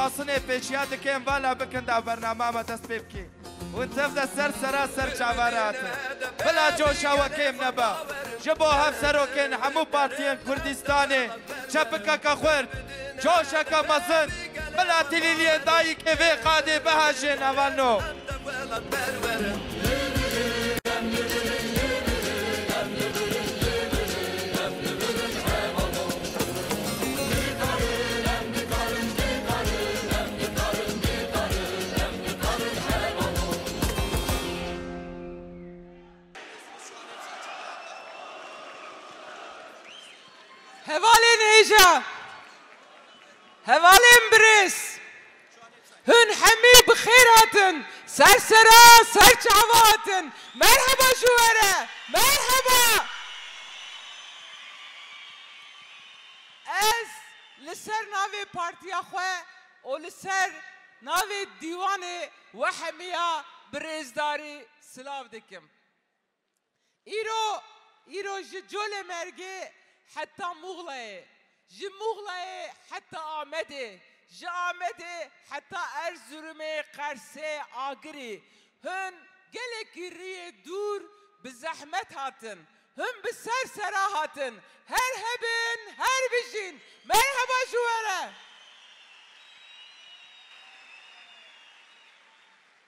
آسنه پیچیات که اموالا بکن دا برنامه ما دست ببکی ونتف دا سر سرا سر چاوارات بلا جوشا وکیم نبا جبو هف سروکن همو پارتین کردستانه چپکا که خورد جوشا که مزن بلا تلیلی دایی که وی قاده بهاجه نوانو هوالین هیجا هوالین برس هن همي بخيراتن سرسرا سرچاواتن مرحبا جواره مرحبا از لسر ناوی پارتیا خواه و لسر ناوی دیوان وحمیا برزداری سلاف دکم ایرو جول مرگه حتى مغلى جي مغلى حتى آمده جي آمده حتى أرزرمي قرسي آقري هن قلق ري دور بزحمت هاتن هم بسرسرا هاتن هر هبن هر بجين مرحبا جوارا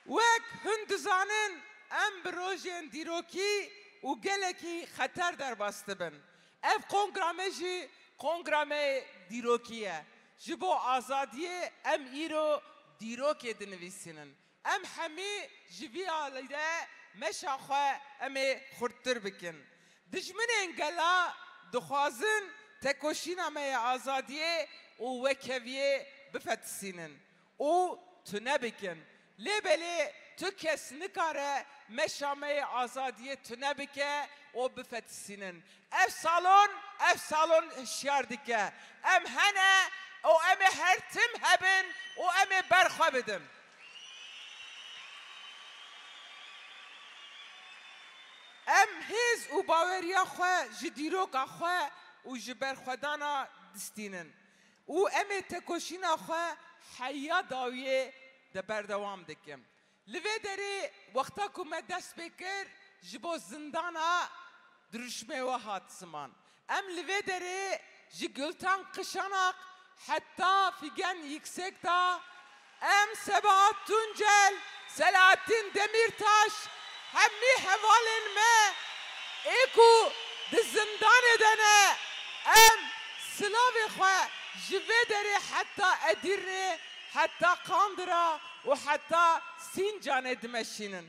وك هن دزانن ام بروجين ديروكي و قلقي خطر در باستبن اف کنگرامه جی کنگرامه دیروکیه جبو آزادیه ام ایرو دیروکی دنویسینن ام همی جوی آلیده مشاخواه ام خورتر بکن دجمن انگلا دخوازن تکوشین ام آزادیه و وکویه بفتسینن و تنه بکن لیبلی تو کس نکاره مشامه آزادیه تنه بکه و بفتسینن اف سالون هشیار دکه ام هنه و ام هر تم هبن و ام برخوا بدن ام هیز و باوریا خواه جدیروکا خواه و جبرخودانا دستینن و ام تکوشینا خواه حیا داویه ده بردوام دکم لوی داری وقتا که من دست بکر جبو زندانا درشمه و هات سمان ام لوی داری جی گلتان قشانق حتی فیگن یکسک دا ام سبات تونجل سلاتین دمیرتاش همی حوالن ما ایکو ده زندان دنه ام سلاوی خواه جوی داری حتی ادیرنه حتی قاندرا و حتی سینجان دمشینن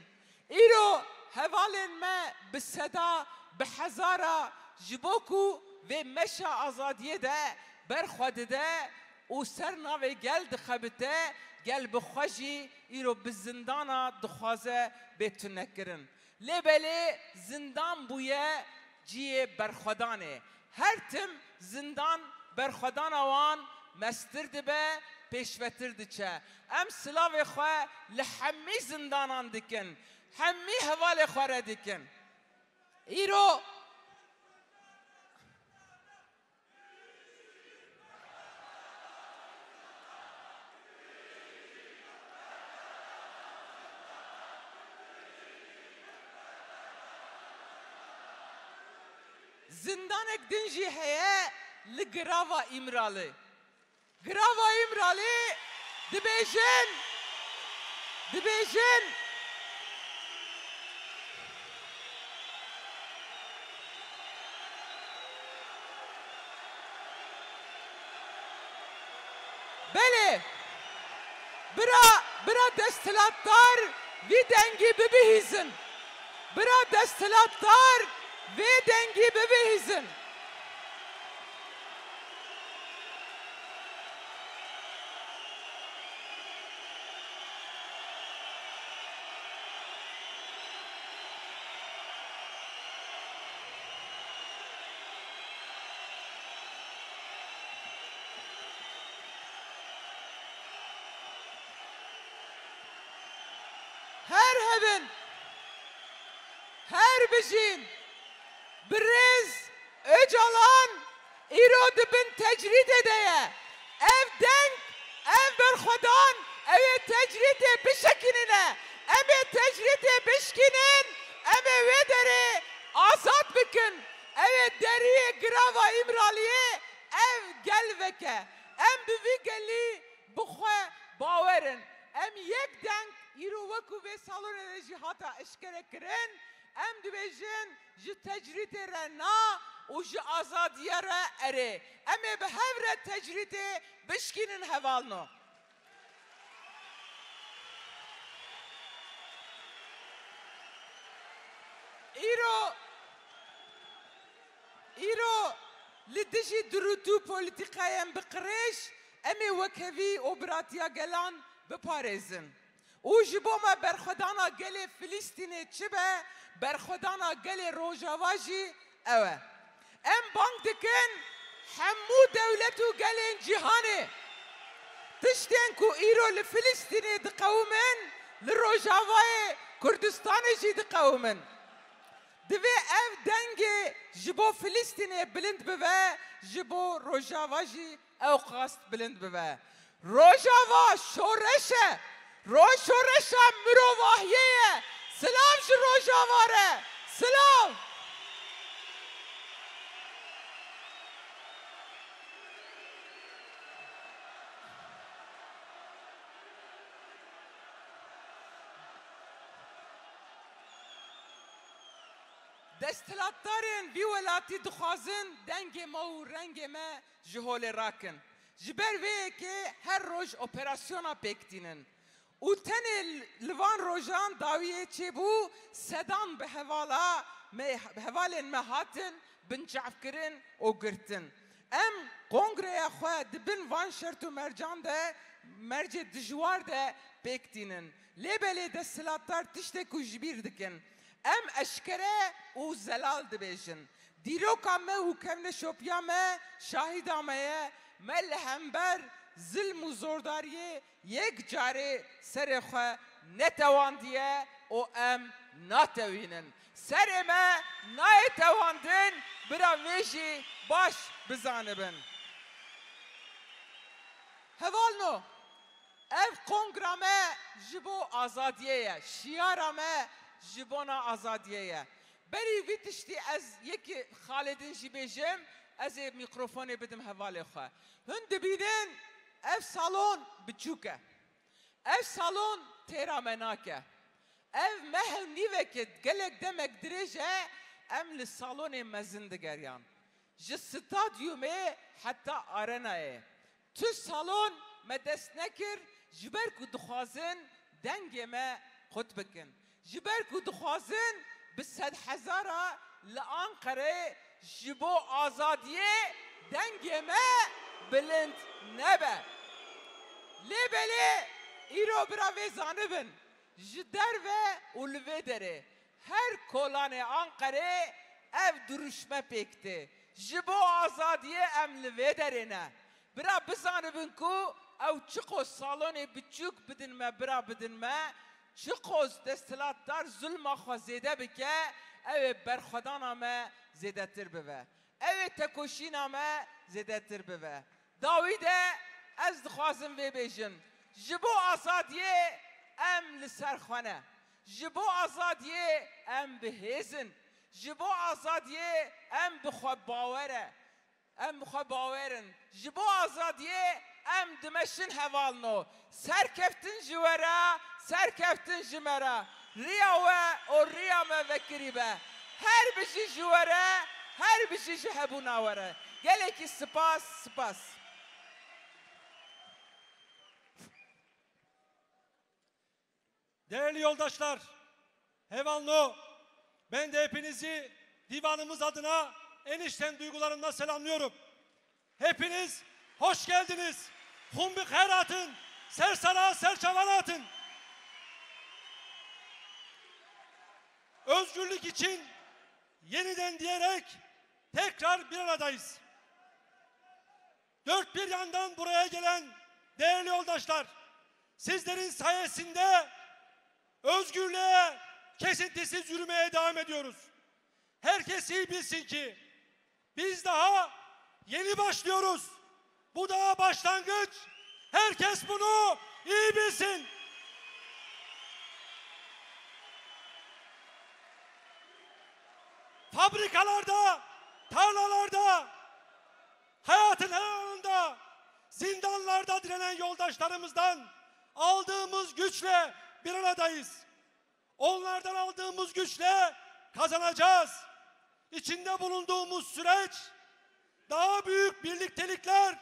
ایرو حوالن ما بصدا بحزارا جبوکو و مشا آزادیه ده برخواد ده و سر ناوی گل دخبته گل بخوشی ایرو بزندانا دخوازه بیتون نکرن لیبلی زندان بویه جیه برخودانه هر تم زندان برخودان وان مستر به پیشوتر دچه ام سلاوی خواه لحمی زندانان دکن همی حوال خواه دکن ایرو زندانك دنجي هيا لقراوة إمرالي قراوة إمرالي دبيجن بله برا دستلاتار وی دنگی ببهیزن برا دستلاتار وی دنگی ببهیزن هر هبن هر بجين برز اجالان ایرو دبن تجرید دیا اف برخودان اوه تجریده بشکنینه امه تجریده بشکنین امه ویدره آزاد بکن اوه دریه گراوا امرالیه او گلوکه ام بوی گلی بخواه باورن ام یک دنگ ایرو وکو به سالون رجی حتا اشکره کرن ام دویجن جی تجریده رنا و جی آزادیه را اره امه به هفره تجریده بشکنین حوالنو ایرو لدجی دروتو پولیتیقایم بقریش امی وکوی اوبراتیا گلان بپارزن او جبو ما برخودانا گل فلسطینی چه به برخودانا گل روژاواجی اوه ام بانک دکن همو دولتو گلین جهانه تشتین کو ایرو لفلسطینی دقومن لروژاوای کردستانی جی دقومن دوی اف دنگ جبو فلسطینی بلند بوه جبو روژاوا جی او قاست بلند بوه روژاوا شورشه شورشه مروواهیه سلام شو روژاواره سلام دستلاتدارن وی ولاتی دخوازن دنگ ما و رنگ ما جهول راکن جبر وی که هر روز اپراسیونا پیکتینن و تن لوان روزان داویه چه بو سدان به حوال مهاتن بنجعف کرن و گرتن ام کنگره خواه دبن وان شرط و مرجان ده مرج دجوار ده پیکتینن لیبلی دستلاتدار تشته کو جبیر دکن ام اشکره او زلال دبیشن دیروکا me و کمن شوپیا me شاهدا me مل همبر ظلم و زورداریه یک جاره سر خو نتواندیه او ام ناتوینن سر ما نایتواندن برا ویجی باش بزانبن هوالنو اف کنگرامه جبو آزادیه شیارامه جبونا آزادیه بری ویتشتی از یک خالدین جی بیجم از میکروفون بدم حواله خواه هند بیدن اف سالون بچوکه اف سالون تیرا مناکه اف مهم نیوه که گلک دمک دریجه ام لسالون مزند گریان جه ستادیومه حتی آرنایه تو سالون مدست نکر جبر که دخوازن دنگ ما خود بکن جبر که دخوازن بسد هزارا لانقره جبو آزادیه دنگ ما بلند نبه لیبله ایرو براوی زانبن جدر و اولوه داره هر کولان انقره اف درشمه پیکته جبو آزادیه ام لوه داره نه برا بزانبن کو او چقو سالون بچوک بدن ما برا بدن ما چقو دستلات دار ظلم خوا زیده بکه او برخودانا ما زیده تر بوه او تکوشینا ما زیده تر بوه داویده از دخوازم وی بیجن جبو آزادیه ام لسرخانه جبو آزادیه ام بهیزن جبو آزادیه ام بخوا باوره ام بخوا باورن جبو آزادیه ام دمشن حوالنو سرکفتن جوره سرکفتن جمره ریاوه و ریامه وکریبه هر بشی جوره هر بشی جهبونا وره گلکی سپاس سپاس Değerli yoldaşlar, Hevalno, ben de hepinizi divanımız adına en içten duygularımla selamlıyorum. Hepiniz hoş geldiniz. Humbik heratın, sersara serçavanatın. Özgürlük için yeniden diyerek tekrar bir aradayız. Dört bir yandan buraya gelen değerli yoldaşlar, sizlerin sayesinde özgürlüğe kesintisiz yürümeye devam ediyoruz. Herkes iyi bilsin ki biz daha yeni başlıyoruz. Bu daha başlangıç. Herkes bunu iyi bilsin. Fabrikalarda, tarlalarda, hayatın her anında, zindanlarda direnen yoldaşlarımızdan aldığımız güçle bir aradayız. Onlardan aldığımız güçle kazanacağız. İçinde bulunduğumuz süreç daha büyük birliktelikler,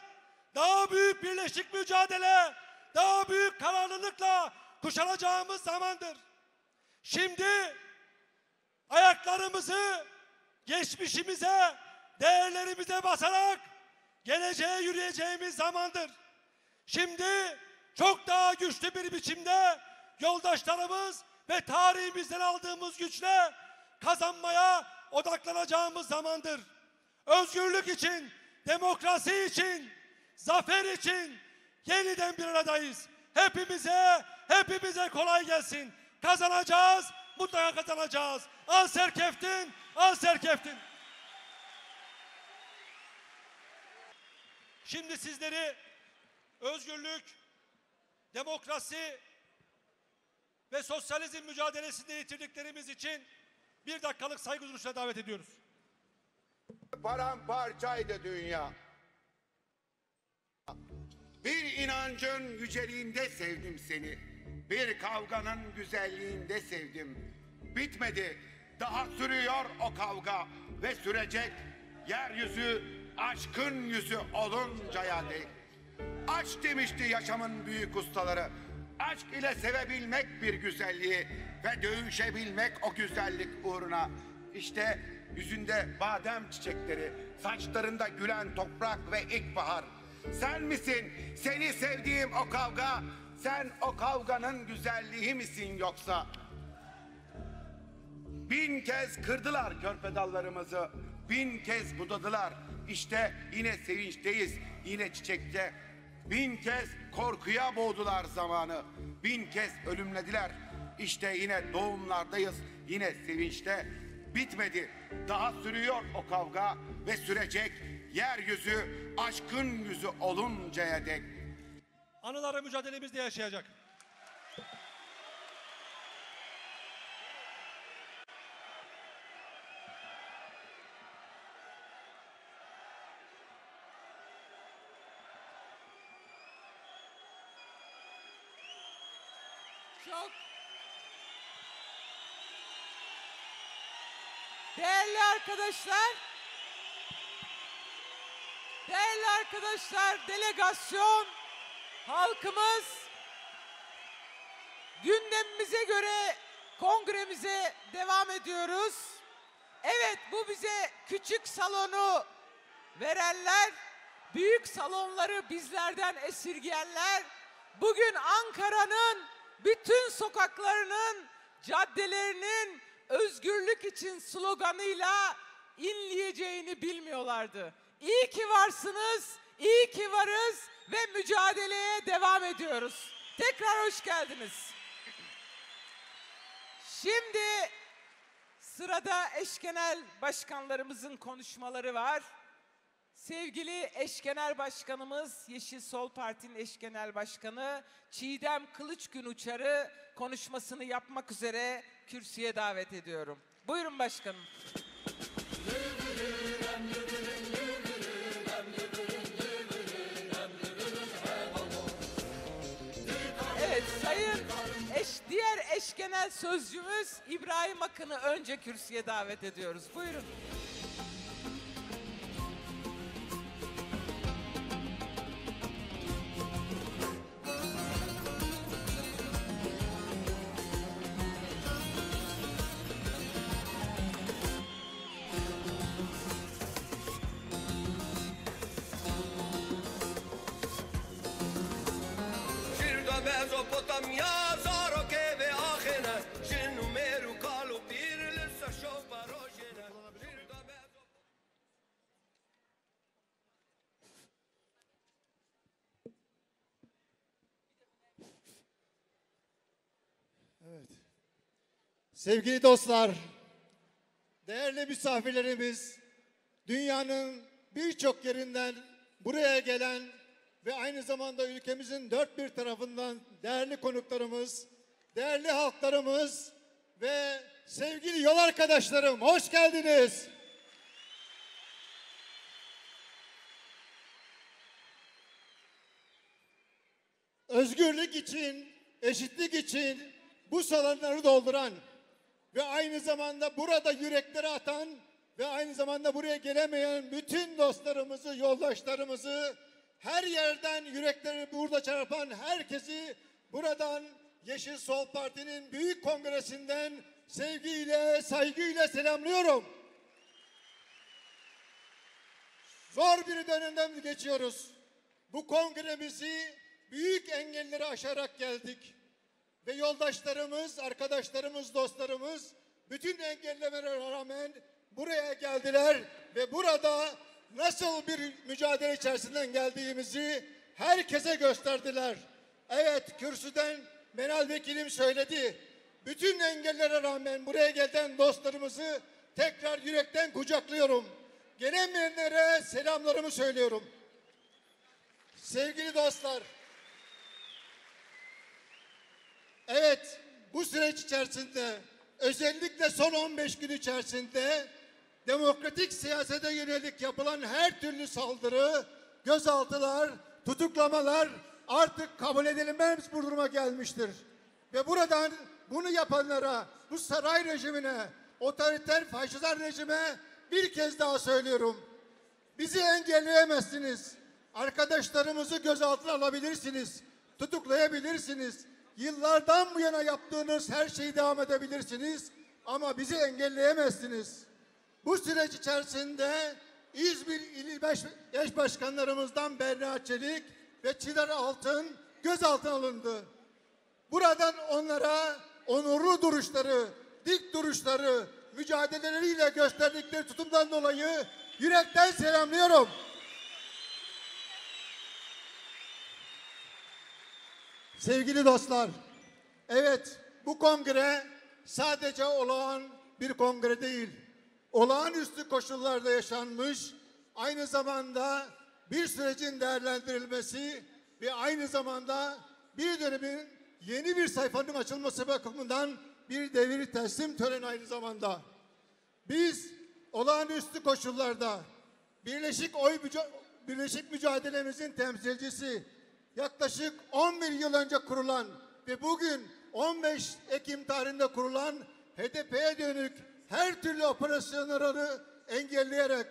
daha büyük birleşik mücadele, daha büyük kararlılıkla kuşanacağımız zamandır. Şimdi ayaklarımızı geçmişimize, değerlerimize basarak geleceğe yürüyeceğimiz zamandır. Şimdi çok daha güçlü bir biçimde yoldaşlarımız ve tarihimizden aldığımız güçle kazanmaya odaklanacağımız zamandır. Özgürlük için, demokrasi için, zafer için yeniden bir aradayız. Hepimize kolay gelsin. Kazanacağız, mutlaka kazanacağız. Anser Keftin, Anser Keftin. Şimdi sizleri özgürlük, demokrasi ve sosyalizm mücadelesinde yitirdiklerimiz için 1 dakikalık saygı duruşuna davet ediyoruz. Paramparçaydı dünya. Bir inancın yüceliğinde sevdim seni. Bir kavganın güzelliğinde sevdim. Bitmedi, daha sürüyor o kavga ve sürecek. Yeryüzü aşkın yüzü oluncaya dek. Aşk demişti yaşamın büyük ustaları. Aşk ile sevebilmek bir güzelliği ve dövüşebilmek o güzellik uğruna. İşte yüzünde badem çiçekleri, saçlarında gülen toprak ve ilkbahar. Sen misin seni sevdiğim o kavga? Sen o kavganın güzelliği misin yoksa? 1000 kez kırdılar körpe dallarımızı, 1000 kez budadılar. İşte yine sevinçteyiz, yine çiçekte. 1000 kez korkuya boğdular zamanı, 1000 kez ölümlediler. İşte yine doğumlardayız, yine sevinçte. Bitmedi, daha sürüyor o kavga ve sürecek. Yeryüzü aşkın yüzü oluncaya dek. Anıları mücadelemizde yaşayacak. Çok değerli arkadaşlar, delegasyon, halkımız, gündemimize göre kongremize devam ediyoruz. Evet, bu bize küçük salonu verenler, büyük salonları bizlerden esirgeyenler, bugün Ankara'nın bütün sokaklarının, caddelerinin özgürlük için sloganıyla inleyeceğini bilmiyorlardı. İyi ki varsınız, iyi ki varız ve mücadeleye devam ediyoruz. Tekrar hoş geldiniz. Şimdi sırada eş genel başkanlarımızın konuşmaları var. Sevgili eş genel başkanımız, Yeşil Sol Parti'nin eş genel başkanı Çiğdem Kılıçgün Uçar'ı konuşmasını yapmak üzere kürsüye davet ediyorum. Buyurun başkanım. Evet, diğer eş genel sözcümüz İbrahim Akın'ı önce kürsüye davet ediyoruz. Buyurun. Mezopotamia zaro ve ahene jinu meru kalu bir lisa şova rojene. Evet. Sevgili dostlar, değerli misafirlerimiz, dünyanın birçok yerinden buraya gelen ve aynı zamanda ülkemizin dört bir tarafından değerli konuklarımız, değerli halklarımız ve sevgili yol arkadaşlarım, hoş geldiniz. Özgürlük için, eşitlik için bu salonları dolduran ve aynı zamanda burada yürekleri atan ve aynı zamanda buraya gelemeyen bütün dostlarımızı, yoldaşlarımızı, her yerden yürekleri burada çarpan herkesi buradan Yeşil Sol Parti'nin büyük kongresinden sevgiyle, saygıyla selamlıyorum. Zor bir dönemden geçiyoruz. Bu kongremizi büyük engelleri aşarak geldik. Ve yoldaşlarımız, arkadaşlarımız, dostlarımız bütün engellemelere rağmen buraya geldiler ve burada nasıl bir mücadele içerisinden geldiğimizi herkese gösterdiler. Evet, kürsüden Meral Vekilim söyledi. Bütün engellere rağmen buraya gelen dostlarımızı tekrar yürekten kucaklıyorum. Gelemeyenlere selamlarımı söylüyorum. Sevgili dostlar, evet, bu süreç içerisinde özellikle son 15 gün içerisinde demokratik siyasete yönelik yapılan her türlü saldırı, gözaltılar, tutuklamalar artık kabul edilemez bir duruma gelmiştir. Ve buradan bunu yapanlara, bu saray rejimine, otoriter faşizan rejime bir kez daha söylüyorum. Bizi engelleyemezsiniz. Arkadaşlarımızı gözaltına alabilirsiniz, tutuklayabilirsiniz. Yıllardan bu yana yaptığınız her şeyi devam edebilirsiniz ama bizi engelleyemezsiniz. Bu süreç içerisinde İzmir İl Eş Başkanlarımızdan Berna Çelik ve Çınar Altın gözaltına alındı. Buradan onlara onurlu duruşları, dik duruşları, mücadeleleriyle gösterdikleri tutumdan dolayı yürekten selamlıyorum. Sevgili dostlar, evet, bu kongre sadece olağan bir kongre değil. Olağanüstü koşullarda yaşanmış, aynı zamanda bir sürecin değerlendirilmesi ve aynı zamanda bir dönemin yeni bir sayfanın açılması bakımından bir devir teslim töreni aynı zamanda. Biz olağanüstü koşullarda Birleşik mücadelemizin temsilcisi, yaklaşık 11 yıl önce kurulan ve bugün 15 Ekim tarihinde kurulan HDP'ye dönük her türlü operasyonları engelleyerek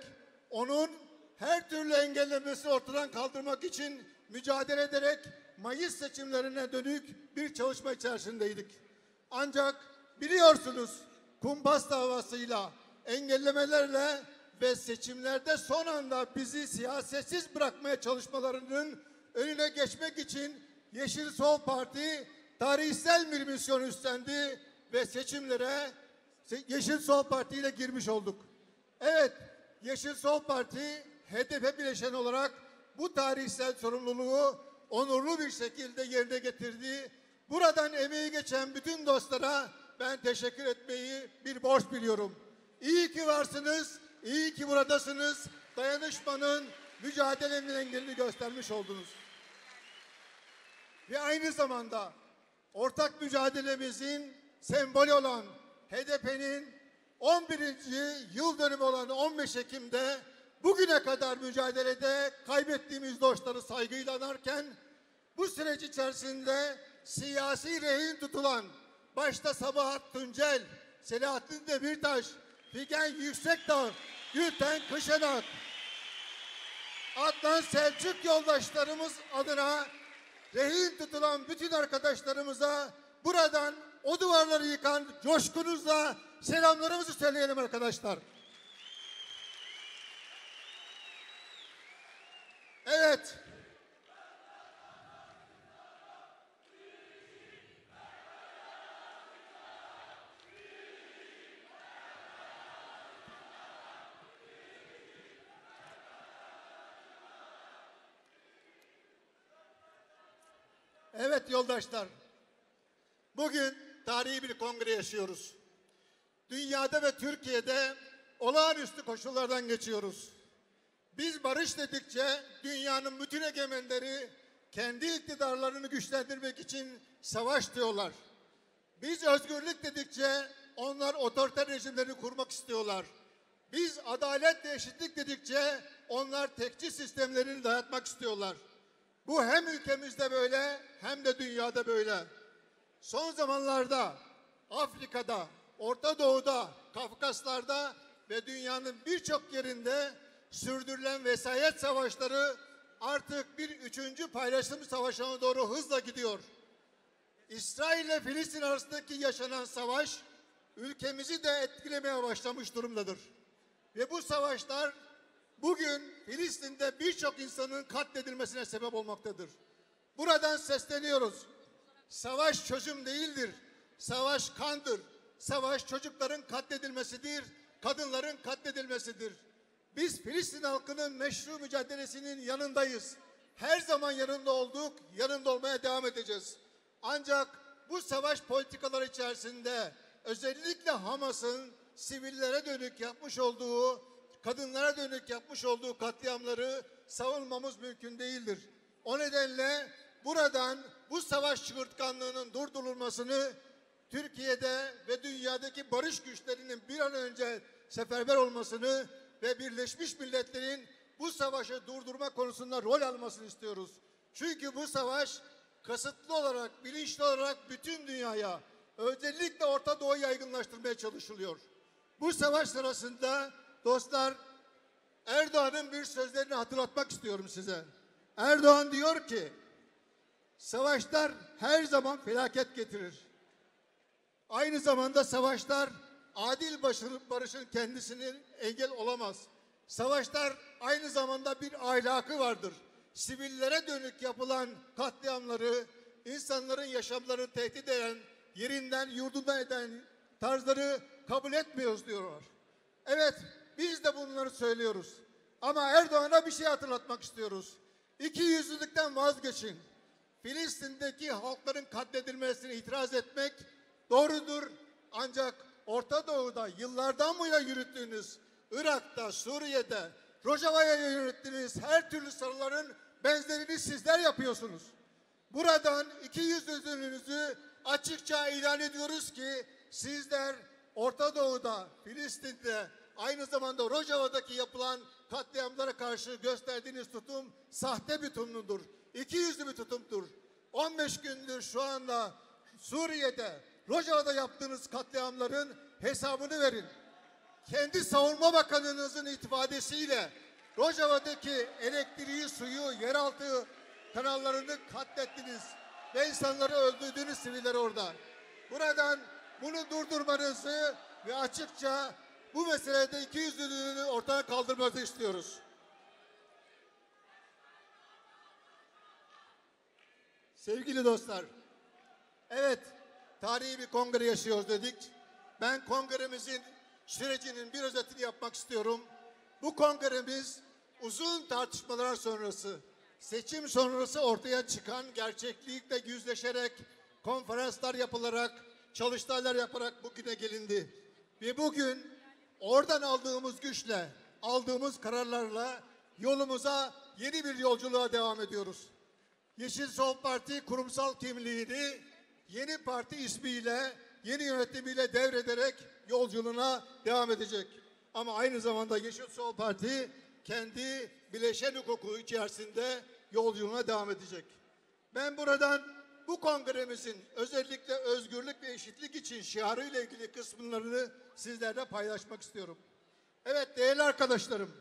onun her türlü engellemesini ortadan kaldırmak için mücadele ederek Mayıs seçimlerine dönük bir çalışma içerisindeydik. Ancak biliyorsunuz kumpas davasıyla, engellemelerle ve seçimlerde son anda bizi siyasetsiz bırakmaya çalışmalarının önüne geçmek için Yeşil Sol Parti tarihsel bir misyon üstlendi ve seçimlere Yeşil Sol Parti ile girmiş olduk. Evet, Yeşil Sol Parti HDP bileşeni olarak bu tarihsel sorumluluğu onurlu bir şekilde yerine getirdi. Buradan emeği geçen bütün dostlara ben teşekkür etmeyi bir borç biliyorum. İyi ki varsınız, iyi ki buradasınız. Dayanışmanın, mücadelenin engelini göstermiş oldunuz. Ve aynı zamanda ortak mücadelemizin sembolü olan HDP'nin 11. yıl dönümü olan 15 Ekim'de bugüne kadar mücadelede kaybettiğimiz dostları saygıyla anarken bu süreç içerisinde siyasi rehin tutulan başta Sabahat Tuncel, Selahattin Demirtaş, Figen Yüksekdağ, Gülten Kışanak, Adnan Selçuk yoldaşlarımız adına rehin tutulan bütün arkadaşlarımıza buradan o duvarları yıkan coşkunuzla selamlarımızı söyleyelim arkadaşlar. Evet. Evet yoldaşlar, bugün tarihi bir kongre yaşıyoruz. Dünyada ve Türkiye'de olağanüstü koşullardan geçiyoruz. Biz barış dedikçe dünyanın bütün egemenleri kendi iktidarlarını güçlendirmek için savaş diyorlar. Biz özgürlük dedikçe onlar otoriter rejimleri kurmak istiyorlar. Biz adalet ve eşitlik dedikçe onlar tekçi sistemlerini dayatmak istiyorlar. Bu hem ülkemizde böyle hem de dünyada böyle. Son zamanlarda Afrika'da, Orta Doğu'da, Kafkaslar'da ve dünyanın birçok yerinde sürdürülen vesayet savaşları artık bir üçüncü paylaşım savaşına doğru hızla gidiyor. İsrail ile Filistin arasındaki yaşanan savaş ülkemizi de etkilemeye başlamış durumdadır. Ve bu savaşlar bugün Filistin'de birçok insanın katledilmesine sebep olmaktadır. Buradan sesleniyoruz. Savaş çözüm değildir. Savaş kandır. Savaş çocukların katledilmesidir, kadınların katledilmesidir. Biz Filistin halkının meşru mücadelesinin yanındayız. Her zaman yanında olduk, yanında olmaya devam edeceğiz. Ancak bu savaş politikaları içerisinde özellikle Hamas'ın sivillere dönük yapmış olduğu, kadınlara dönük yapmış olduğu katliamları savunmamız mümkün değildir. O nedenle buradan bu savaş çığırtkanlığının durdurulmasını Türkiye'de ve dünyadaki barış güçlerinin bir an önce seferber olmasını ve Birleşmiş Milletler'in bu savaşı durdurma konusunda rol almasını istiyoruz. Çünkü bu savaş kasıtlı olarak, bilinçli olarak bütün dünyaya, özellikle Orta Doğu'yu yaygınlaştırmaya çalışılıyor. Bu savaş sırasında dostlar, Erdoğan'ın bir sözlerini hatırlatmak istiyorum size. Erdoğan diyor ki, savaşlar her zaman felaket getirir. Aynı zamanda savaşlar adil barışın kendisinin engel olamaz. Savaşlar aynı zamanda bir ahlakı vardır. Sivillere dönük yapılan katliamları, insanların yaşamlarını tehdit eden, yerinden yurdundan eden tarzları kabul etmiyoruz diyorlar. Evet, biz de bunları söylüyoruz. Ama Erdoğan'a bir şey hatırlatmak istiyoruz. İkiyüzlülükten vazgeçin. Filistin'deki halkların katledilmesine itiraz etmek doğrudur. Ancak Orta Doğu'da yıllardan bu yana yürüttüğünüz, Irak'ta, Suriye'de, Rojava'ya yürüttüğünüz her türlü sarıların benzerini sizler yapıyorsunuz. Buradan ikiyüzlülüğünüzü açıkça ilan ediyoruz ki sizler Orta Doğu'da, Filistin'de, aynı zamanda Rojava'daki yapılan katliamlara karşı gösterdiğiniz tutum sahte bir tutumdur. İkiyüzlü bir tutumdur. 15 gündür şu anda Suriye'de, Rojava'da yaptığınız katliamların hesabını verin. Kendi savunma bakanınızın ifadesiyle Rojava'daki elektriği, suyu, yeraltı kanallarını katlettiniz ve insanları öldürdünüz, siviller orada. Buradan bunu durdurmanızı ve açıkça bu meselede ikiyüzlülüğünü ortadan kaldırmanızı istiyoruz. Sevgili dostlar, evet, tarihi bir kongre yaşıyoruz dedik. Ben kongremizin sürecinin bir özetini yapmak istiyorum. Bu kongremiz uzun tartışmalar sonrası, seçim sonrası ortaya çıkan gerçeklikle yüzleşerek, konferanslar yapılarak, çalıştaylar yaparak bugüne gelindi. Ve bugün oradan aldığımız güçle, aldığımız kararlarla yolumuza, yeni bir yolculuğa devam ediyoruz. Yeşil Sol Parti kurumsal kimliğini yeni parti ismiyle, yeni yönetimiyle devrederek yolculuğuna devam edecek. Ama aynı zamanda Yeşil Sol Parti kendi bileşen hukuku içerisinde yolculuğuna devam edecek. Ben buradan bu kongremizin özellikle özgürlük ve eşitlik için şiarıyla ilgili kısımlarını sizlerle paylaşmak istiyorum. Evet değerli arkadaşlarım,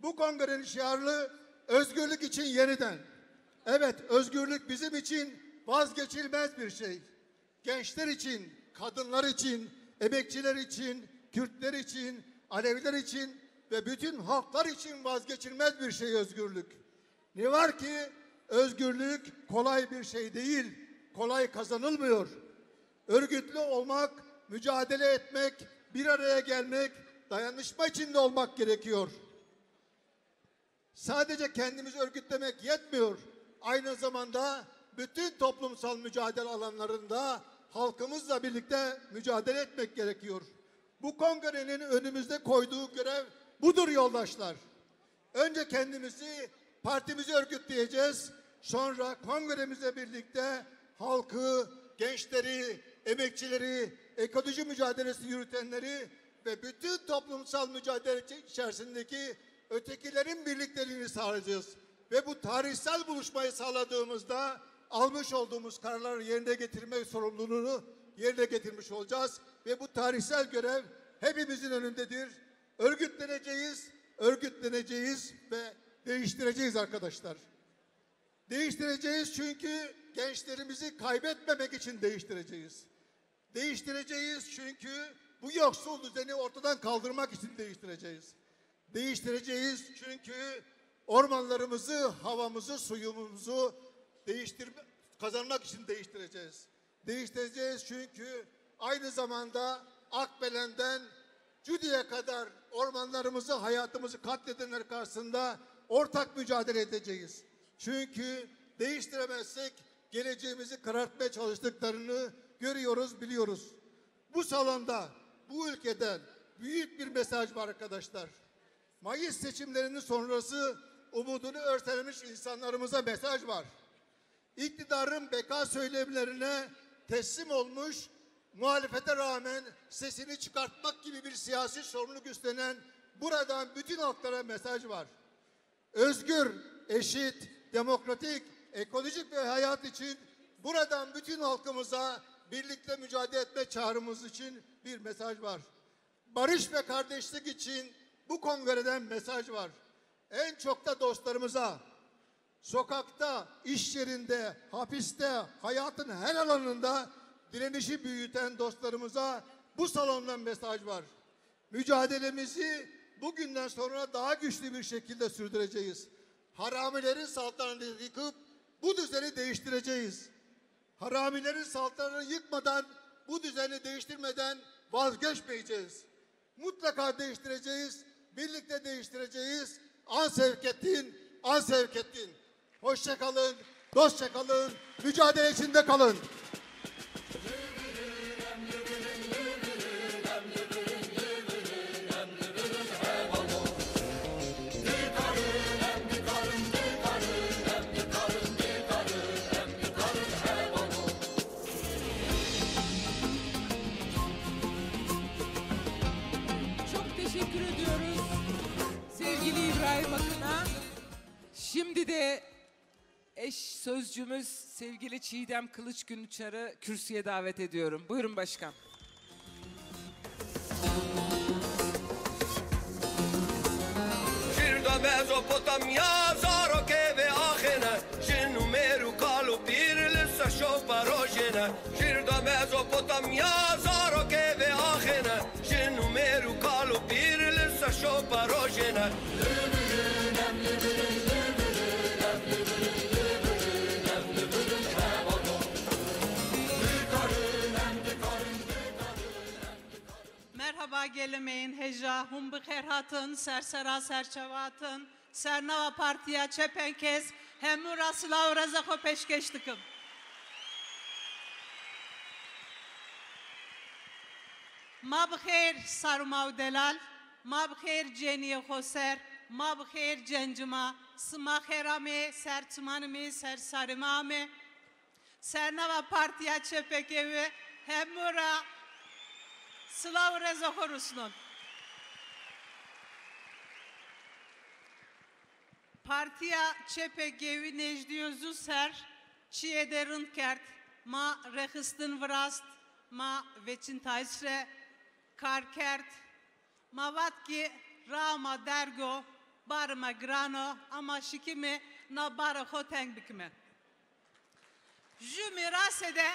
bu kongrenin şiarı özgürlük için yeniden. Evet, özgürlük bizim için vazgeçilmez bir şey. Gençler için, kadınlar için, emekçiler için, Kürtler için, Aleviler için ve bütün halklar için vazgeçilmez bir şey özgürlük. Ne var ki özgürlük kolay bir şey değil, kolay kazanılmıyor. Örgütlü olmak, mücadele etmek, bir araya gelmek, dayanışma içinde olmak gerekiyor. Sadece kendimizi örgütlemek yetmiyor. Aynı zamanda bütün toplumsal mücadele alanlarında halkımızla birlikte mücadele etmek gerekiyor. Bu kongrenin önümüzde koyduğu görev budur yoldaşlar. Önce kendimizi, partimizi örgütleyeceğiz. Sonra kongremizle birlikte halkı, gençleri, emekçileri, ekoloji mücadelesi yürütenleri ve bütün toplumsal mücadele içerisindeki ötekilerin birlikteliğini sağlayacağız. Ve bu tarihsel buluşmayı sağladığımızda almış olduğumuz kararları yerine getirme sorumluluğunu yerine getirmiş olacağız. Ve bu tarihsel görev hepimizin önündedir. Örgütleneceğiz ve değiştireceğiz arkadaşlar. Değiştireceğiz çünkü gençlerimizi kaybetmemek için değiştireceğiz. Değiştireceğiz çünkü bu yoksul düzeni ortadan kaldırmak için değiştireceğiz. Değiştireceğiz çünkü ormanlarımızı, havamızı, suyumuzu kazanmak için değiştireceğiz. Değiştireceğiz çünkü aynı zamanda Akbelen'den Cudi'ye kadar ormanlarımızı, hayatımızı katledenler karşısında ortak mücadele edeceğiz. Çünkü değiştiremezsek geleceğimizi karartmaya çalıştıklarını görüyoruz, biliyoruz. Bu salonda, bu ülkeden büyük bir mesaj var arkadaşlar. Mayıs seçimlerinin sonrası umudunu örtelemiş insanlarımıza mesaj var. İktidarın beka söylemlerine teslim olmuş, muhalefete rağmen sesini çıkartmak gibi bir siyasi sorumluluk üstlenen buradan bütün halklara mesaj var. Özgür, eşit, demokratik, ekolojik ve hayat için buradan bütün halkımıza birlikte mücadele etme çağrımız için bir mesaj var. Barış ve kardeşlik için bu kongreden mesaj var. En çok da dostlarımıza, sokakta, iş yerinde, hapiste, hayatın her alanında direnişi büyüten dostlarımıza bu salondan mesaj var. Mücadelemizi bugünden sonra daha güçlü bir şekilde sürdüreceğiz. Haramilerin saltanatını yıkıp bu düzeni değiştireceğiz. Haramilerin saltanatını yıkmadan, bu düzeni değiştirmeden vazgeçmeyeceğiz. Mutlaka değiştireceğiz, birlikte değiştireceğiz. An sevk ettin, an sevk ettin. Hoşça kalın, dostça kalın, mücadele içinde kalın. Çok teşekkür ediyoruz sevgili İbrahim Akın'a. Şimdi de eş sözcümüz sevgili Çiğdem Kılıç Günçar'ı kürsüye davet ediyorum. Buyurun başkan. Şirda Mezopotamya Zaroke ve Ahene Jinu Meru Kalu Bir Lissa Şopa Rojene Şirda Mezopotamya Zaroke ve Ahene Jinu Meru Kalu Bir Lissa Şopa Rojene Merhaba gelemeyin heja, hum bixer hatın, sersera serçevatın, sernava partiya çepenkez, hemura slav rezako peşkeş tıkım. Ma bixer sarumav delal, ma bixer ceniye khoser, ma bixer cencima, sıma kherame, serçmanime, sersarimame, sernava partiya çepekevi, hemura Slav Reza Ruslan. Partiya çepe gevi Necdi Özü ser, çiye derin kert, ma rexistin vrast, ma veçin taysre, kar kert, ma vatki rama dergo, barma grano, ama şikimi na bara hoteng bikme. Jü mirasede,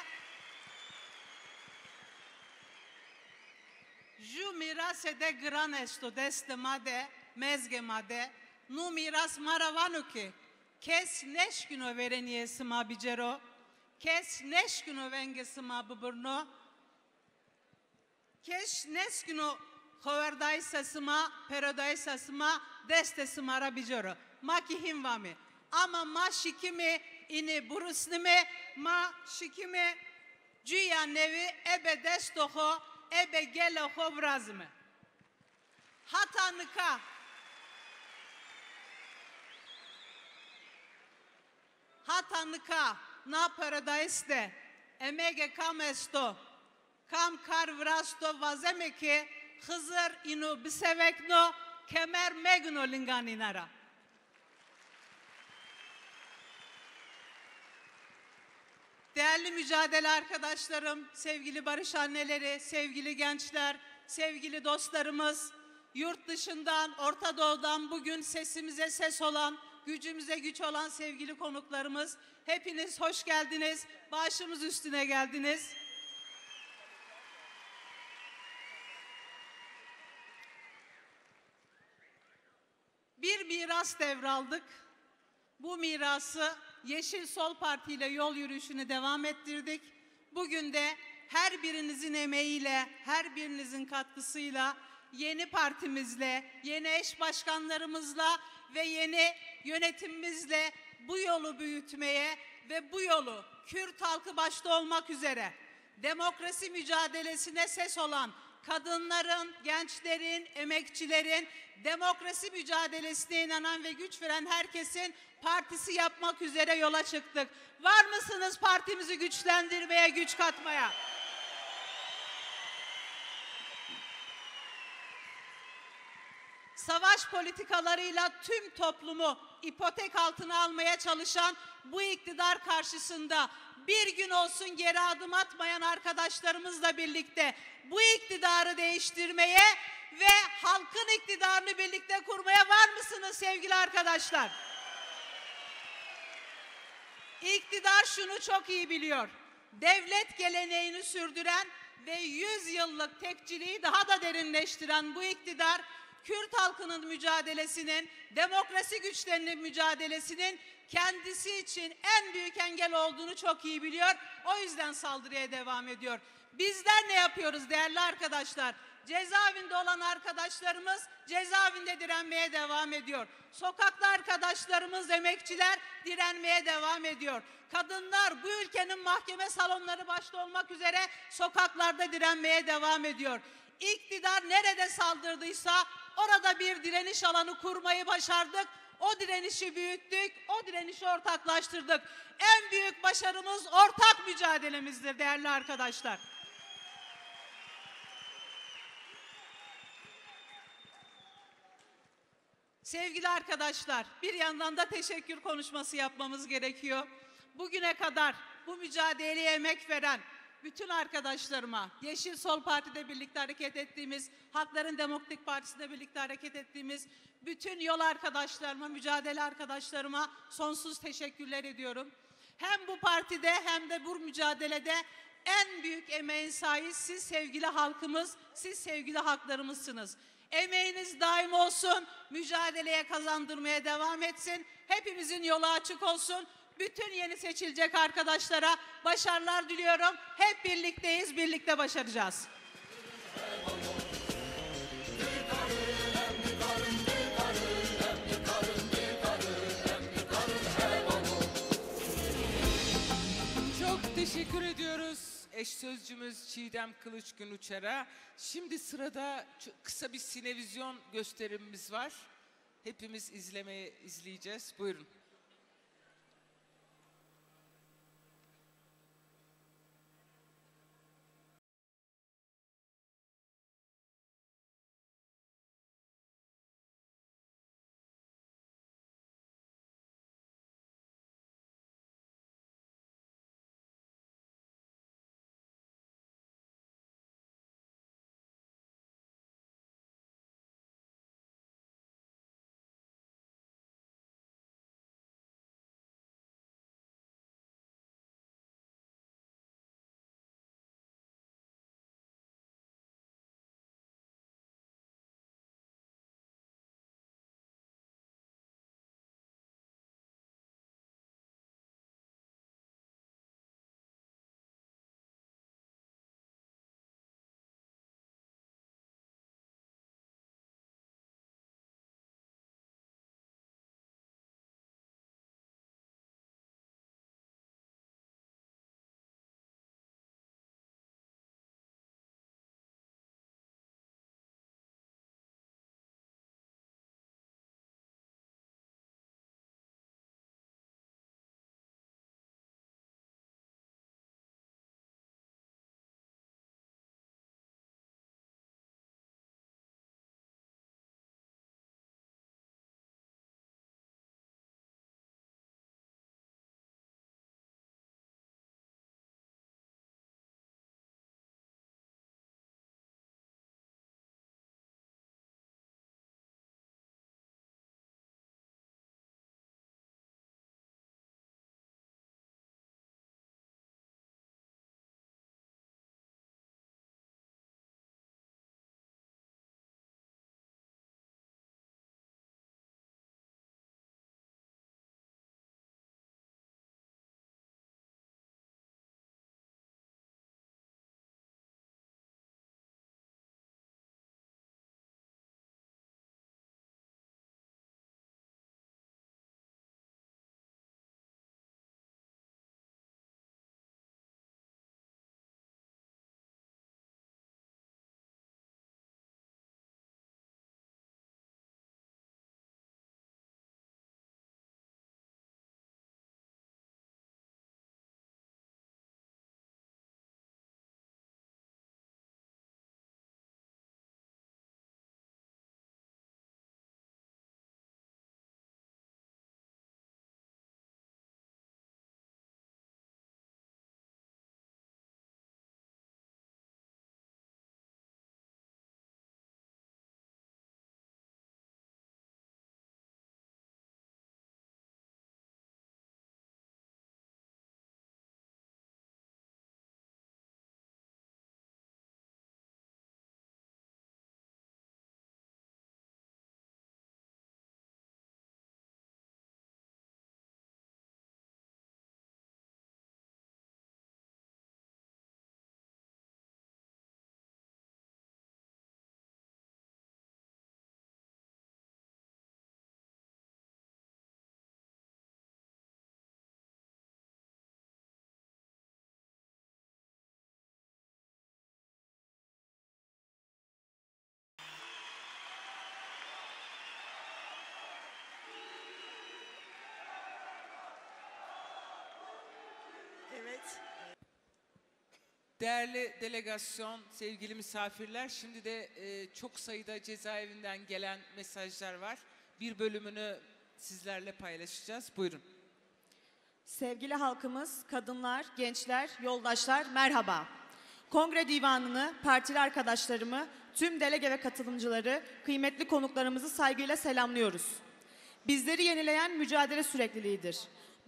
Ju miras de gran esto deste made, mezge made, nu miras maravanu ki, kes neşkino vereniye sıma bicero, kes neşkino venge sıma buburno, kes neşkino hoverdaysa sıma, perodaysa sıma, deste sımara bicero. Ma ki himvami. Ama ma şikimi ini burusnime, ma şikimi cüya nevi ebe destoho, ebe gele hovrazme. Hatanıka. hatanıka na paradise emege kam esto kam kar vrasto vazemeki Hızır inu bisevekno kemer megno linganinara. Değerli mücadele arkadaşlarım, sevgili barış anneleri, sevgili gençler, sevgili dostlarımız, yurt dışından, Orta Doğu'dan bugün sesimize ses olan, gücümüze güç olan sevgili konuklarımız, hepiniz hoş geldiniz, başımız üstüne geldiniz. Bir miras devraldık. Bu mirası Yeşil Sol Parti ile yol yürüyüşünü devam ettirdik. Bugün de her birinizin emeğiyle, her birinizin katkısıyla, yeni partimizle, yeni eş başkanlarımızla ve yeni yönetimimizle bu yolu büyütmeye ve bu yolu Kürt halkı başta olmak üzere demokrasi mücadelesine ses olan kadınların, gençlerin, emekçilerin, demokrasi mücadelesine inanan ve güç veren herkesin partisi yapmak üzere yola çıktık. Var mısınız partimizi güçlendirmeye, güç katmaya? Savaş politikalarıyla tüm toplumu ipotek altına almaya çalışan bu iktidar karşısında bir gün olsun geri adım atmayan arkadaşlarımızla birlikte bu iktidarı değiştirmeye ve halkın iktidarını birlikte kurmaya var mısınız sevgili arkadaşlar? İktidar şunu çok iyi biliyor. Devlet geleneğini sürdüren ve 100 yıllık tekçiliği daha da derinleştiren bu iktidar, Kürt halkının mücadelesinin, demokrasi güçlerinin mücadelesinin kendisi için en büyük engel olduğunu çok iyi biliyor. O yüzden saldırıya devam ediyor. Bizler ne yapıyoruz değerli arkadaşlar? Cezaevinde olan arkadaşlarımız cezaevinde direnmeye devam ediyor. Sokakta arkadaşlarımız, emekçiler direnmeye devam ediyor. Kadınlar bu ülkenin mahkeme salonları başta olmak üzere sokaklarda direnmeye devam ediyor. İktidar nerede saldırdıysa orada bir direniş alanı kurmayı başardık. O direnişi büyüttük, o direnişi ortaklaştırdık. En büyük başarımız ortak mücadelemizdir değerli arkadaşlar. Sevgili arkadaşlar, bir yandan da teşekkür konuşması yapmamız gerekiyor. Bugüne kadar bu mücadeleye emek veren bütün arkadaşlarıma, Yeşil Sol Parti'de birlikte hareket ettiğimiz, Halkların Demokratik Partisi'nde birlikte hareket ettiğimiz bütün yol arkadaşlarıma, mücadele arkadaşlarıma sonsuz teşekkürler ediyorum. Hem bu partide hem de bu mücadelede en büyük emeğin sahibi siz sevgili halkımız, siz sevgili halklarımızsınız. Emeğiniz daim olsun, mücadeleye kazandırmaya devam etsin. Hepimizin yolu açık olsun. Bütün yeni seçilecek arkadaşlara başarılar diliyorum. Hep birlikteyiz, birlikte başaracağız. Çok teşekkür ediyoruz eş sözcümüz Çiğdem Kılıçgün Uçar'a. Şimdi sırada kısa bir sinevizyon gösterimimiz var. Hepimiz izleyeceğiz. Buyurun. Değerli delegasyon, sevgili misafirler, şimdi de çok sayıda cezaevinden gelen mesajlar var. Bir bölümünü sizlerle paylaşacağız. Buyurun. Sevgili halkımız, kadınlar, gençler, yoldaşlar merhaba. Kongre divanını, partili arkadaşlarımı, tüm delege ve katılımcıları, kıymetli konuklarımızı saygıyla selamlıyoruz. Bizleri yenileyen mücadele sürekliliğidir.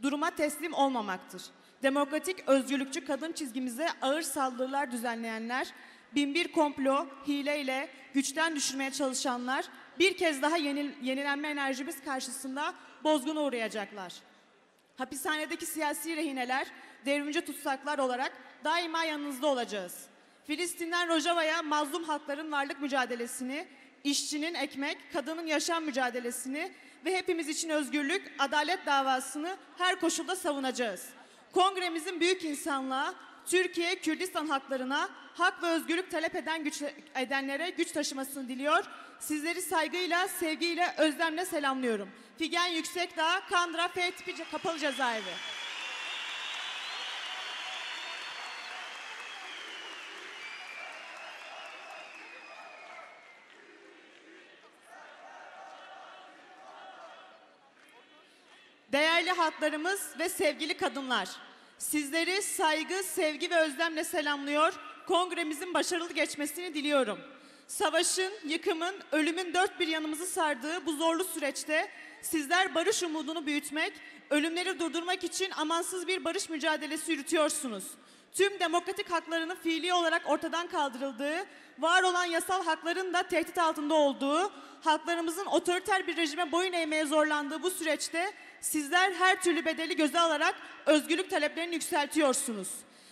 Duruma teslim olmamaktır. Demokratik, özgürlükçü kadın çizgimize ağır saldırılar düzenleyenler, binbir komplo, hileyle güçten düşürmeye çalışanlar bir kez daha yenilenme enerjimiz karşısında bozguna uğrayacaklar. Hapishanedeki siyasi rehineler, devrimci tutsaklar olarak daima yanınızda olacağız. Filistin'den Rojava'ya mazlum halkların varlık mücadelesini, işçinin ekmek, kadının yaşam mücadelesini ve hepimiz için özgürlük, adalet davasını her koşulda savunacağız. Kongremizin büyük insanlığa, Türkiye, Kürdistan halklarına, hak ve özgürlük talep edenlere güç taşımasını diliyor. Sizleri saygıyla, sevgiyle, özlemle selamlıyorum. Figen Yüksekdağ, Kandıra F tipi kapalı cezaevi. Değerli halklarımız ve sevgili kadınlar, sizleri saygı, sevgi ve özlemle selamlıyor, kongremizin başarılı geçmesini diliyorum. Savaşın, yıkımın, ölümün dört bir yanımızı sardığı bu zorlu süreçte sizler barış umudunu büyütmek, ölümleri durdurmak için amansız bir barış mücadelesi yürütüyorsunuz. Tüm demokratik haklarının fiili olarak ortadan kaldırıldığı, var olan yasal hakların da tehdit altında olduğu, halklarımızın otoriter bir rejime boyun eğmeye zorlandığı bu süreçte sizler her türlü bedeli göze alarak özgürlük taleplerini yükseltiyorsunuz.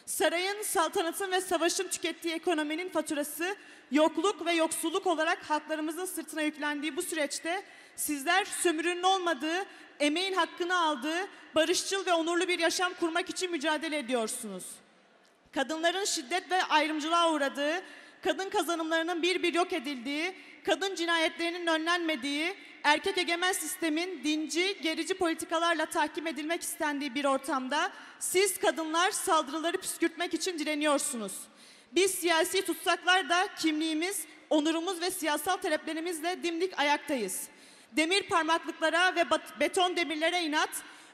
Sarayın, saltanatın ve savaşın tükettiği ekonominin faturası yokluk ve yoksulluk olarak halklarımızın sırtına yüklendiği bu süreçte sizler sömürünün olmadığı, emeğin hakkını aldığı, barışçıl ve onurlu bir yaşam kurmak için mücadele ediyorsunuz. Kadınların şiddet ve ayrımcılığa uğradığı, kadın kazanımlarının bir bir yok edildiği, kadın cinayetlerinin önlenmediği, erkek egemen sistemin dinci, gerici politikalarla tahkim edilmek istendiği bir ortamda siz kadınlar saldırıları püskürtmek için direniyorsunuz. Biz siyasi tutsaklar da kimliğimiz, onurumuz ve siyasal taleplerimizle dimdik ayaktayız. Demir parmaklıklara ve beton demirlere inat,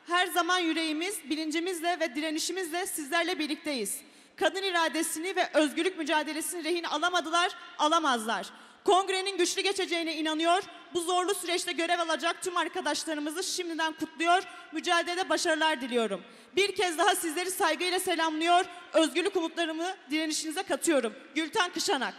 her zaman yüreğimiz, bilincimizle ve direnişimizle sizlerle birlikteyiz. Kadın iradesini ve özgürlük mücadelesini rehin alamadılar, alamazlar. Kongrenin güçlü geçeceğine inanıyor, bu zorlu süreçte görev alacak tüm arkadaşlarımızı şimdiden kutluyor, mücadelede başarılar diliyorum. Bir kez daha sizleri saygıyla selamlıyor, özgürlük umutlarımı direnişinize katıyorum. Gülten Kışanak.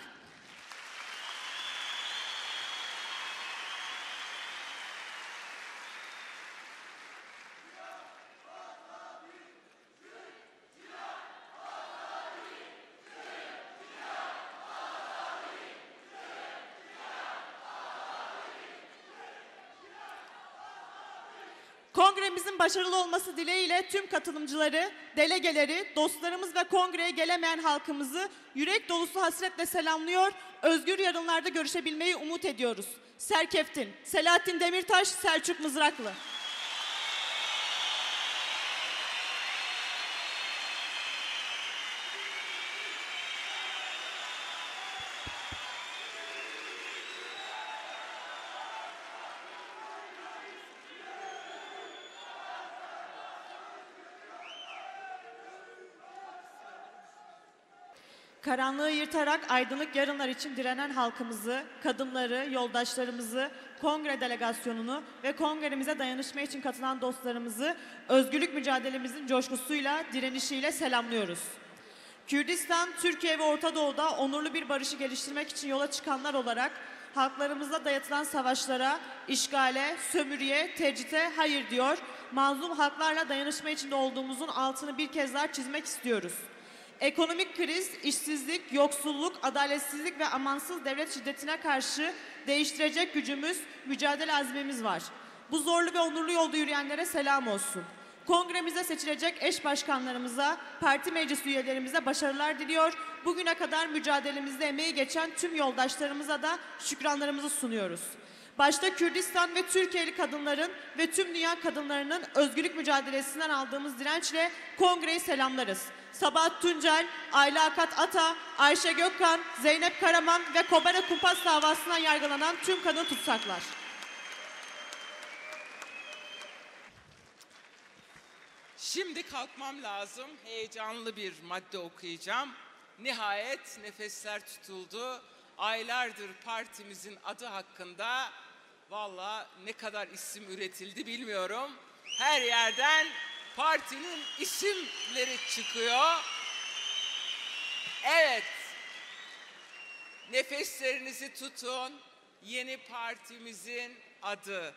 Kongremizin başarılı olması dileğiyle tüm katılımcıları, delegeleri, dostlarımız ve kongreye gelemeyen halkımızı yürek dolusu hasretle selamlıyor, özgür yarınlarda görüşebilmeyi umut ediyoruz. Serkeftin, Selahattin Demirtaş, Selçuk Mızraklı. Karanlığı yırtarak aydınlık yarınlar için direnen halkımızı, kadınları, yoldaşlarımızı, kongre delegasyonunu ve kongremize dayanışma için katılan dostlarımızı özgürlük mücadelemizin coşkusuyla, direnişiyle selamlıyoruz. Kürdistan, Türkiye ve Orta Doğu'da onurlu bir barışı geliştirmek için yola çıkanlar olarak halklarımızla dayatılan savaşlara, işgale, sömürüye, tecrite hayır diyor, mazlum halklarla dayanışma içinde olduğumuzun altını bir kez daha çizmek istiyoruz. Ekonomik kriz, işsizlik, yoksulluk, adaletsizlik ve amansız devlet şiddetine karşı değiştirecek gücümüz, mücadele azmimiz var. Bu zorlu ve onurlu yolda yürüyenlere selam olsun. Kongremize seçilecek eş başkanlarımıza, parti meclis üyelerimize başarılar diliyor. Bugüne kadar mücadelemizde emeği geçen tüm yoldaşlarımıza da şükranlarımızı sunuyoruz. Başta Kürdistan ve Türkiye'li kadınların ve tüm dünya kadınlarının özgürlük mücadelesinden aldığımız dirençle kongreyi selamlarız. Sabahat Tuncel, Ayla Akat Ata, Ayşe Gökkan, Zeynep Karaman ve Kobane Kumpas davasından yargılanan tüm kadın tutsaklar. Şimdi kalkmam lazım. Heyecanlı bir madde okuyacağım. Nihayet nefesler tutuldu. Aylardır partimizin adı hakkında valla ne kadar isim üretildi bilmiyorum. Her yerden partinin isimleri çıkıyor. Evet. Nefeslerinizi tutun. Yeni partimizin adı.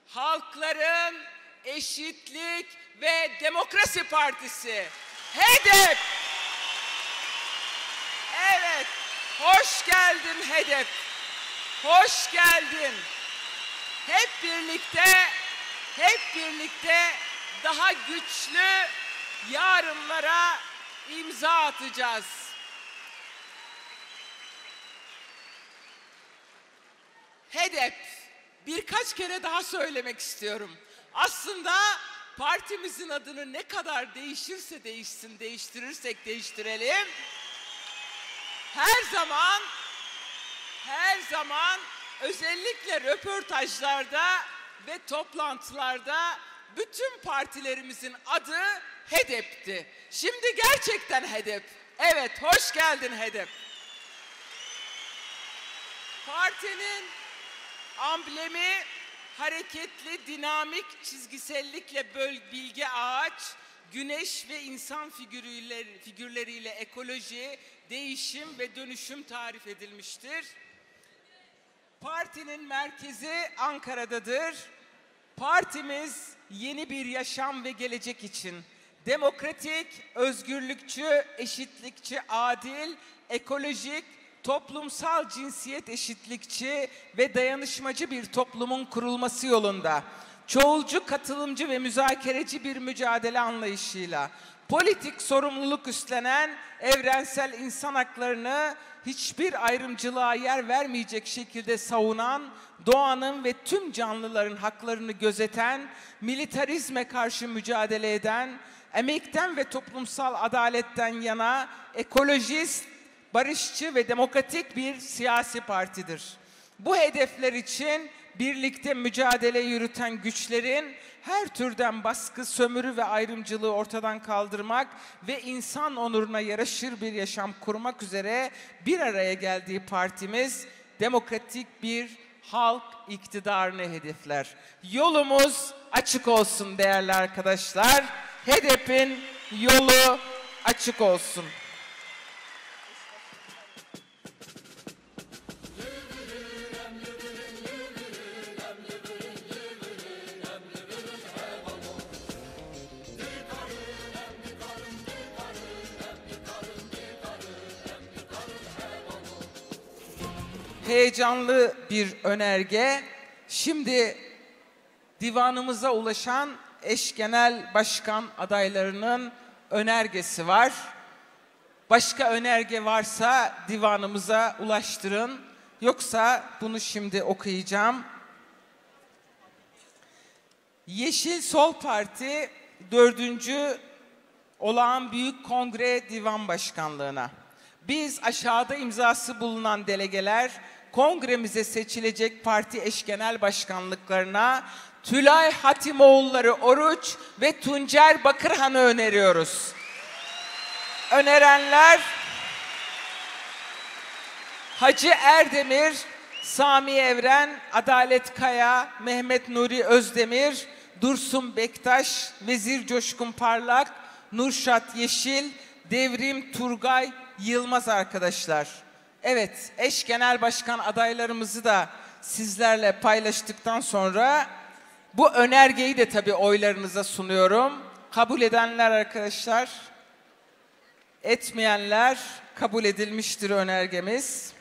Halkların Eşitlik ve Demokrasi Partisi. HEDEP. Evet. Hoş geldin HEDEP. Hoş geldin. Hep birlikte daha güçlü yarınlara imza atacağız. HEDEP. Birkaç kere daha söylemek istiyorum. Aslında partimizin adını ne kadar değişirse değişsin, değiştirirsek değiştirelim. Her zaman özellikle röportajlarda ve toplantılarda bütün partilerimizin adı HEDEP'ti. Şimdi gerçekten HEDEP. Evet, hoş geldin HEDEP. Partinin amblemi hareketli, dinamik çizgisellikle bilge ağaç, güneş ve insan figürleriyle ekoloji, değişim ve dönüşüm tarif edilmiştir. Partinin merkezi Ankara'dadır. Partimiz yeni bir yaşam ve gelecek için demokratik, özgürlükçü, eşitlikçi, adil, ekolojik, toplumsal cinsiyet eşitlikçi ve dayanışmacı bir toplumun kurulması yolunda çoğulcu, katılımcı ve müzakereci bir mücadele anlayışıyla politik sorumluluk üstlenen, evrensel insan haklarını hiçbir ayrımcılığa yer vermeyecek şekilde savunan, doğanın ve tüm canlıların haklarını gözeten, militarizme karşı mücadele eden, emekten ve toplumsal adaletten yana ekolojist, barışçı ve demokratik bir siyasi partidir. Bu hedefler için birlikte mücadele yürüten güçlerin her türden baskı, sömürü ve ayrımcılığı ortadan kaldırmak ve insan onuruna yaraşır bir yaşam kurmak üzere bir araya geldiği partimiz demokratik bir halk iktidarını hedefler. Yolumuz açık olsun değerli arkadaşlar. HEDEP'in yolu açık olsun. Heyecanlı bir önerge. Şimdi divanımıza ulaşan eş genel başkan adaylarının önergesi var. Başka önerge varsa divanımıza ulaştırın. Yoksa bunu şimdi okuyacağım. Yeşil Sol Parti 4. Olağan Büyük Kongre Divan Başkanlığı'na. Biz aşağıda imzası bulunan delegeler kongremize seçilecek parti eş genel başkanlıklarına Tülay Hatimoğulları Oruç ve Tuncer Bakırhan'ı öneriyoruz. Önerenler Hacı Erdemir, Sami Evren, Adalet Kaya, Mehmet Nuri Özdemir, Dursun Bektaş, Vezir Coşkun Parlak, Nurşat Yeşil, Devrim Turgay Yılmaz arkadaşlar. Evet, eş genel başkan adaylarımızı da sizlerle paylaştıktan sonra bu önergeyi de tabii oylarınıza sunuyorum. Kabul edenler arkadaşlar, etmeyenler kabul edilmiştir önergemiz.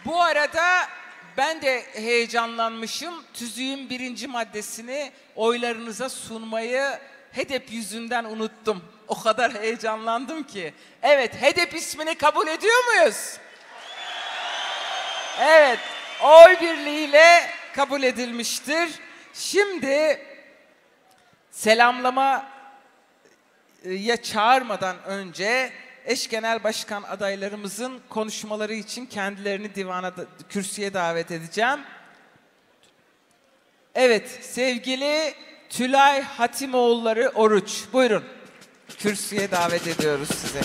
Bu arada ben de heyecanlanmışım. Tüzüğün 1. maddesini oylarınıza sunmayı HEDEP yüzünden unuttum. O kadar heyecanlandım ki. Evet, HEDEP ismini kabul ediyor muyuz? Evet, oy birliğiyle kabul edilmiştir. Şimdi selamlamaya çağırmadan önce eş genel başkan adaylarımızın konuşmaları için kendilerini kürsüye davet edeceğim. Evet, sevgili Tülay Hatimoğulları Oruç, buyurun. Kürsüye davet ediyoruz sizi.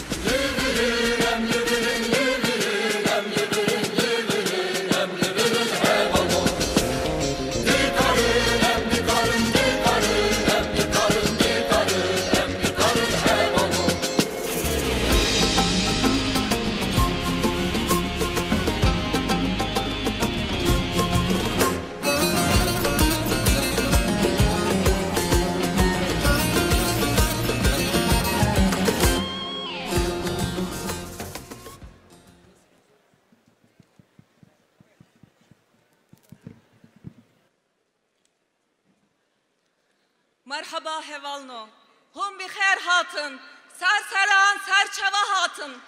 Merhaba hevalno. Hum bi khair hatın. Serseran serçeva hatın.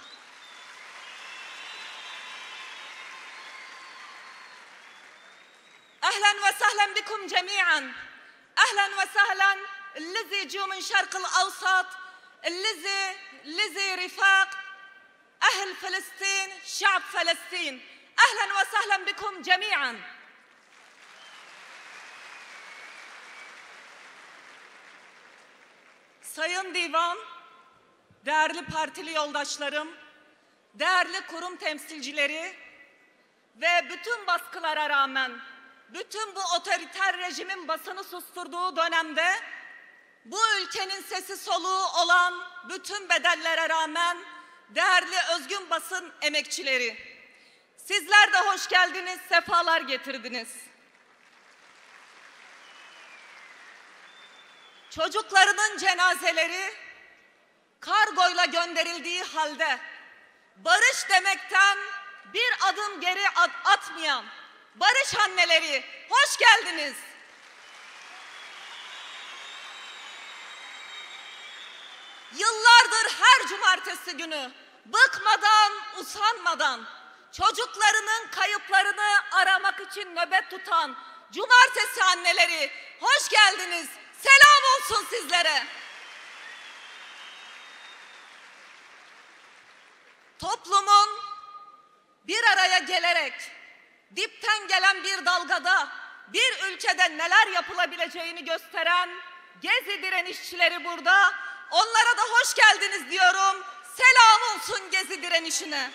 Ahlen ve sahlen bikum cemiyen. Ahlen ve sahlen الذي جو من شرق الأوسط الذي رفاق أهل فلسطين شعب فلسطين أهلا وسهلا بكم جميعا. Sayın Divan, değerli partili yoldaşlarım, değerli kurum temsilcileri ve bütün baskılara rağmen, bütün bu otoriter rejimin basını susturduğu dönemde bu ülkenin sesi soluğu olan bütün bedellere rağmen değerli özgün basın emekçileri, sizler de hoş geldiniz, sefalar getirdiniz. Çocuklarının cenazeleri kargoyla gönderildiği halde barış demekten bir adım geri atmayan barış anneleri hoş geldiniz. Yıllardır her cumartesi günü bıkmadan, usanmadan çocuklarının kayıplarını aramak için nöbet tutan cumartesi anneleri hoş geldiniz. Selam olsun sizlere. Toplumun bir araya gelerek dipten gelen bir dalgada bir ülkede neler yapılabileceğini gösteren Gezi direnişçileri burada. Onlara da hoş geldiniz diyorum. Selam olsun Gezi direnişine.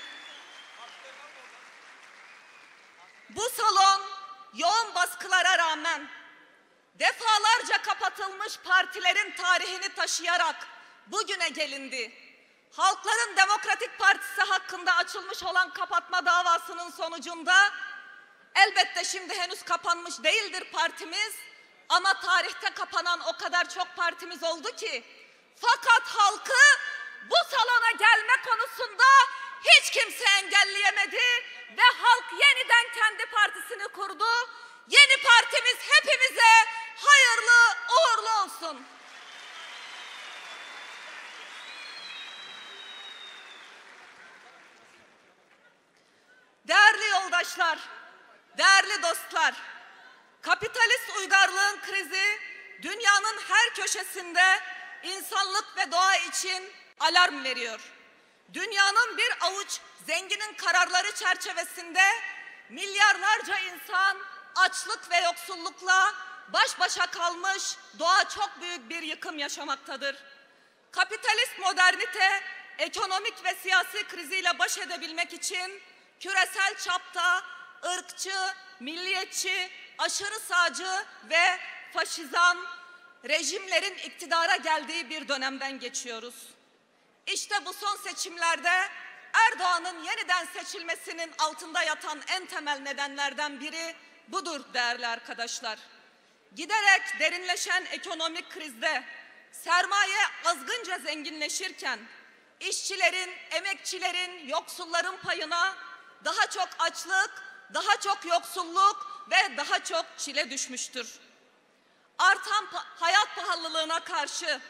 Bu salon yoğun baskılara rağmen defalarca kapatılmış partilerin tarihini taşıyarak bugüne gelindi. Halkların Demokratik Partisi hakkında açılmış olan kapatma davasının sonucunda elbette şimdi henüz kapanmış değildir partimiz ama tarihte kapanan o kadar çok partimiz oldu ki fakat halkı bu salona gelme konusunda hiç kimse engelleyemedi ve halk yeniden kendi partisini kurdu. Yeni partimiz hepimize hayırlı uğurlu olsun. Değerli yoldaşlar, değerli dostlar, kapitalist uygarlığın krizi dünyanın her köşesinde insanlık ve doğa için alarm veriyor. Dünyanın bir avuç zenginin kararları çerçevesinde milyarlarca insan açlık ve yoksullukla baş başa kalmış, doğa çok büyük bir yıkım yaşamaktadır. Kapitalist modernite ekonomik ve siyasi kriziyle baş edebilmek için küresel çapta ırkçı, milliyetçi, aşırı sağcı ve faşizan rejimlerin iktidara geldiği bir dönemden geçiyoruz. İşte bu son seçimlerde Erdoğan'ın yeniden seçilmesinin altında yatan en temel nedenlerden biri budur değerli arkadaşlar. Giderek derinleşen ekonomik krizde sermaye azgınca zenginleşirken işçilerin, emekçilerin, yoksulların payına daha çok açlık, daha çok yoksulluk ve daha çok çile düşmüştür. Artan hayat pahalılığına karşı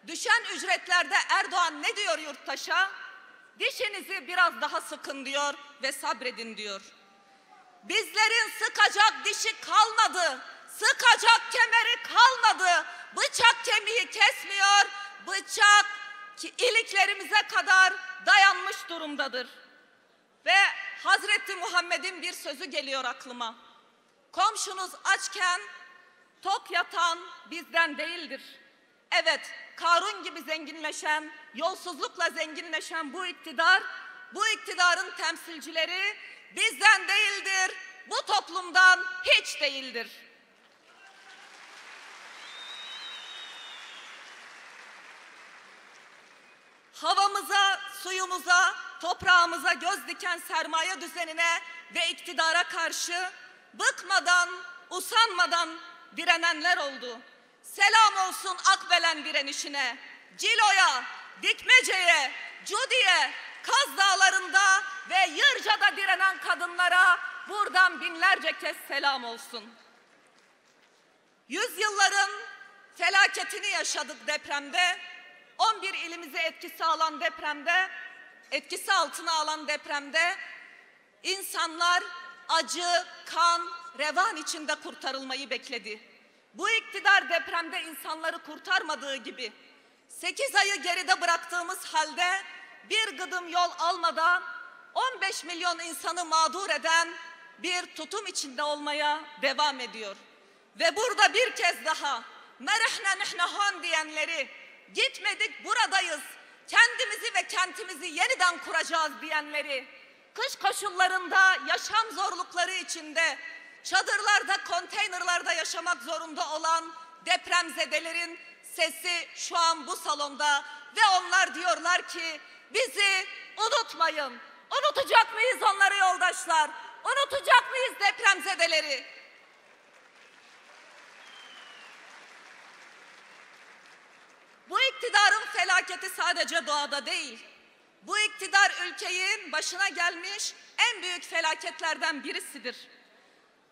düşen ücretlerde Erdoğan ne diyor yurttaşa? Dişinizi biraz daha sıkın diyor ve sabredin diyor. Bizlerin sıkacak dişi kalmadı, sıkacak kemeri kalmadı. bıçak kemiği kesmiyor, bıçak iliklerimize kadar dayanmış durumdadır. Ve Hazreti Muhammed'in bir sözü geliyor aklıma. Komşunuz açken tok yatan bizden değildir. Evet, Karun gibi zenginleşen, yolsuzlukla zenginleşen bu iktidar, bu iktidarın temsilcileri bizden değildir, bu toplumdan hiç değildir. Havamıza, suyumuza, toprağımıza göz diken sermaye düzenine ve iktidara karşı bıkmadan, usanmadan direnenler oldu. Selam olsun Akbelen direnişine, Cilo'ya, Dikmece'ye, Cudi'ye, Kaz Dağları'nda ve Yırca'da direnen kadınlara buradan binlerce kez selam olsun. Yüzyılların felaketini yaşadık depremde. 11 ilimizi etkisi altına alan depremde insanlar acı, kan, revan içinde kurtarılmayı bekledi. Bu iktidar depremde insanları kurtarmadığı gibi 8 ayı geride bıraktığımız halde bir gıdım yol almadan 15 milyon insanı mağdur eden bir tutum içinde olmaya devam ediyor. Ve burada bir kez daha merehne nihnehan diyenleri, gitmedik buradayız, kendimizi ve kentimizi yeniden kuracağız diyenleri, kış koşullarında yaşam zorlukları içinde çadırlarda, konteynerlarda yaşamak zorunda olan depremzedelerin sesi şu an bu salonda ve onlar diyorlar ki bizi unutmayın. Unutacak mıyız onları yoldaşlar? Unutacak mıyız depremzedeleri? Bu iktidarın felaketi sadece doğada değil. Bu iktidar ülkenin başına gelmiş en büyük felaketlerden birisidir.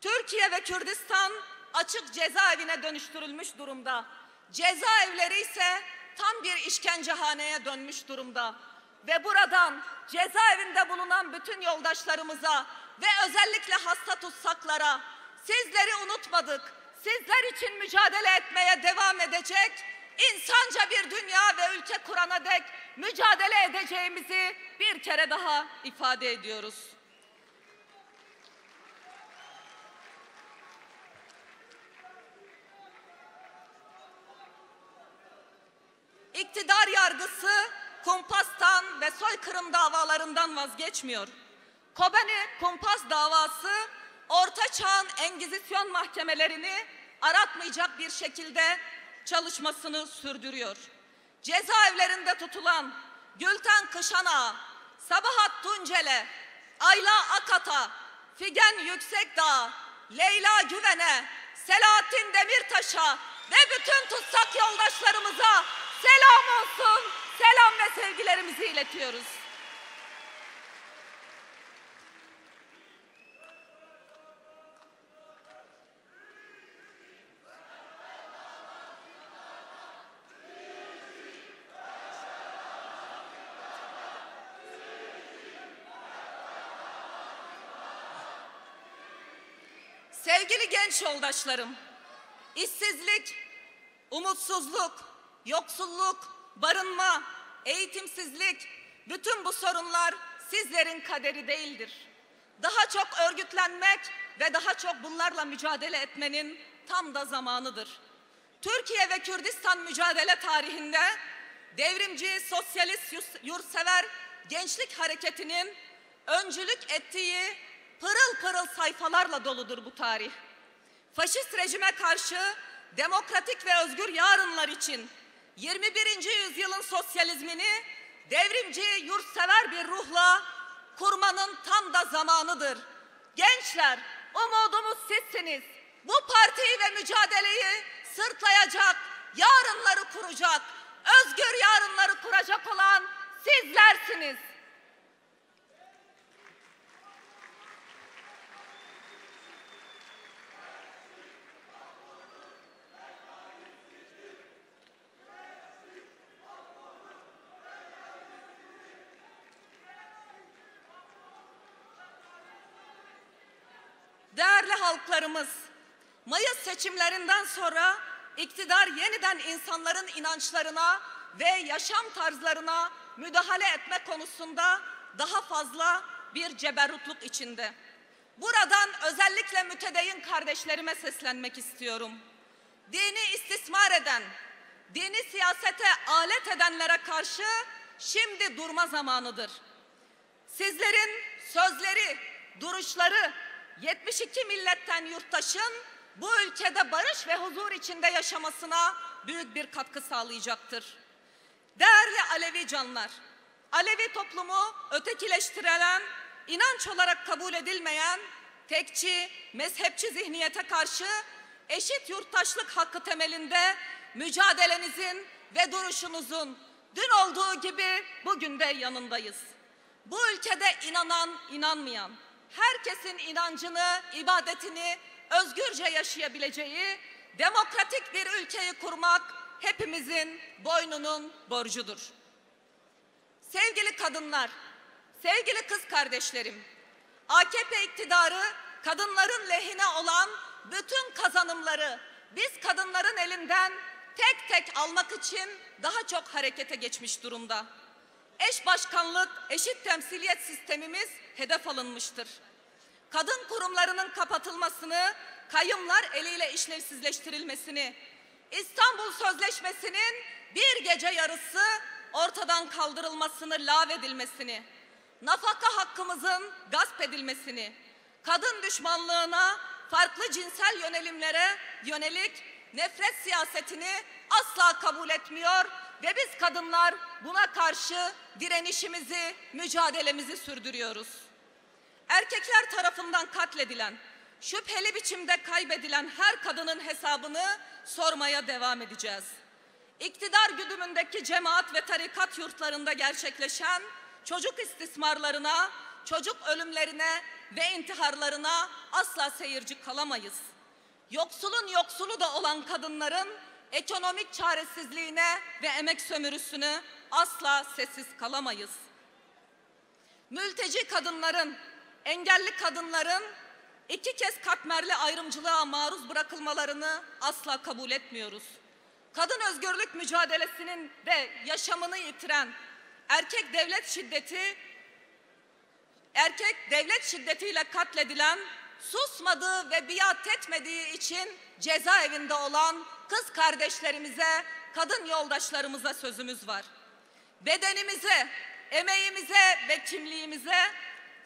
Türkiye ve Kürdistan açık cezaevine dönüştürülmüş durumda. Cezaevleri ise tam bir işkencehaneye dönmüş durumda. Ve buradan cezaevinde bulunan bütün yoldaşlarımıza ve özellikle hasta tutsaklara sizleri unutmadık, sizler için mücadele etmeye devam edecek, insanca bir dünya ve ülke kurana dek mücadele edeceğimizi bir kere daha ifade ediyoruz. İktidar yargısı kumpastan ve soykırım davalarından vazgeçmiyor. Kobani kumpas davası Orta Çağ'ın Engizisyon mahkemelerini aratmayacak bir şekilde çalışmasını sürdürüyor. Cezaevlerinde tutulan Gülten Kışanağı, Sabahat Tunceli, Ayla Akat'a, Figen Yüksekdağ, Leyla Güven'e, Selahattin Demirtaş'a ve bütün tutsak yoldaşlarımıza selam olsun, selam ve sevgilerimizi iletiyoruz. Sevgili genç yoldaşlarım, işsizlik, umutsuzluk, yoksulluk, barınma, eğitimsizlik, bütün bu sorunlar sizlerin kaderi değildir. Daha çok örgütlenmek ve daha çok bunlarla mücadele etmenin tam da zamanıdır. Türkiye ve Kürdistan mücadele tarihinde devrimci, sosyalist, yurtsever gençlik hareketinin öncülük ettiği pırıl pırıl sayfalarla doludur bu tarih. Faşist rejime karşı demokratik ve özgür yarınlar için 21. yüzyılın sosyalizmini devrimci, yurtsever bir ruhla kurmanın tam da zamanıdır. Gençler, umudumuz sizsiniz. Bu partiyi ve mücadeleyi sırtlayacak, yarınları kuracak, özgür yarınları kuracak olan sizlersiniz. Değerli halklarımız, Mayıs seçimlerinden sonra iktidar yeniden insanların inançlarına ve yaşam tarzlarına müdahale etme konusunda daha fazla bir ceberrutluk içinde. Buradan özellikle mütedeyyin kardeşlerime seslenmek istiyorum. Dini istismar eden, dini siyasete alet edenlere karşı şimdi durma zamanıdır. Sizlerin sözleri, duruşları 72 milletten yurttaşın bu ülkede barış ve huzur içinde yaşamasına büyük bir katkı sağlayacaktır. Değerli Alevi canlar, Alevi toplumu ötekileştirilen, inanç olarak kabul edilmeyen, tekçi, mezhepçi zihniyete karşı eşit yurttaşlık hakkı temelinde mücadelenizin ve duruşunuzun dün olduğu gibi bugün de yanındayız. Bu ülkede inanan, inanmayan, herkesin inancını, ibadetini özgürce yaşayabileceği demokratik bir ülkeyi kurmak hepimizin boynunun borcudur. Sevgili kadınlar, sevgili kız kardeşlerim, AKP iktidarı kadınların lehine olan bütün kazanımları biz kadınların elinden tek tek almak için daha çok harekete geçmiş durumda. Eş başkanlık, eşit temsiliyet sistemimiz hedef alınmıştır. Kadın kurumlarının kapatılmasını, kayyımlar eliyle işlevsizleştirilmesini, İstanbul Sözleşmesi'nin bir gece yarısı ortadan kaldırılmasını, lağvedilmesini, nafaka hakkımızın gasp edilmesini, kadın düşmanlığına, farklı cinsel yönelimlere yönelik nefret siyasetini asla kabul etmiyor ve biz kadınlar buna karşı direnişimizi, mücadelemizi sürdürüyoruz. Erkekler tarafından katledilen, şüpheli biçimde kaybedilen her kadının hesabını sormaya devam edeceğiz. İktidar güdümündeki cemaat ve tarikat yurtlarında gerçekleşen çocuk istismarlarına, çocuk ölümlerine ve intiharlarına asla seyirci kalamayız. Yoksulun yoksulu da olan kadınların ekonomik çaresizliğine ve emek sömürüsüne asla sessiz kalamayız. Mülteci kadınların, engelli kadınların iki kez katmerli ayrımcılığa maruz bırakılmalarını asla kabul etmiyoruz. Kadın özgürlük mücadelesinin de yaşamını yitiren erkek devlet şiddetiyle katledilen, susmadığı ve biat etmediği için cezaevinde olan kız kardeşlerimize, kadın yoldaşlarımıza sözümüz var. Bedenimize, emeğimize ve kimliğimize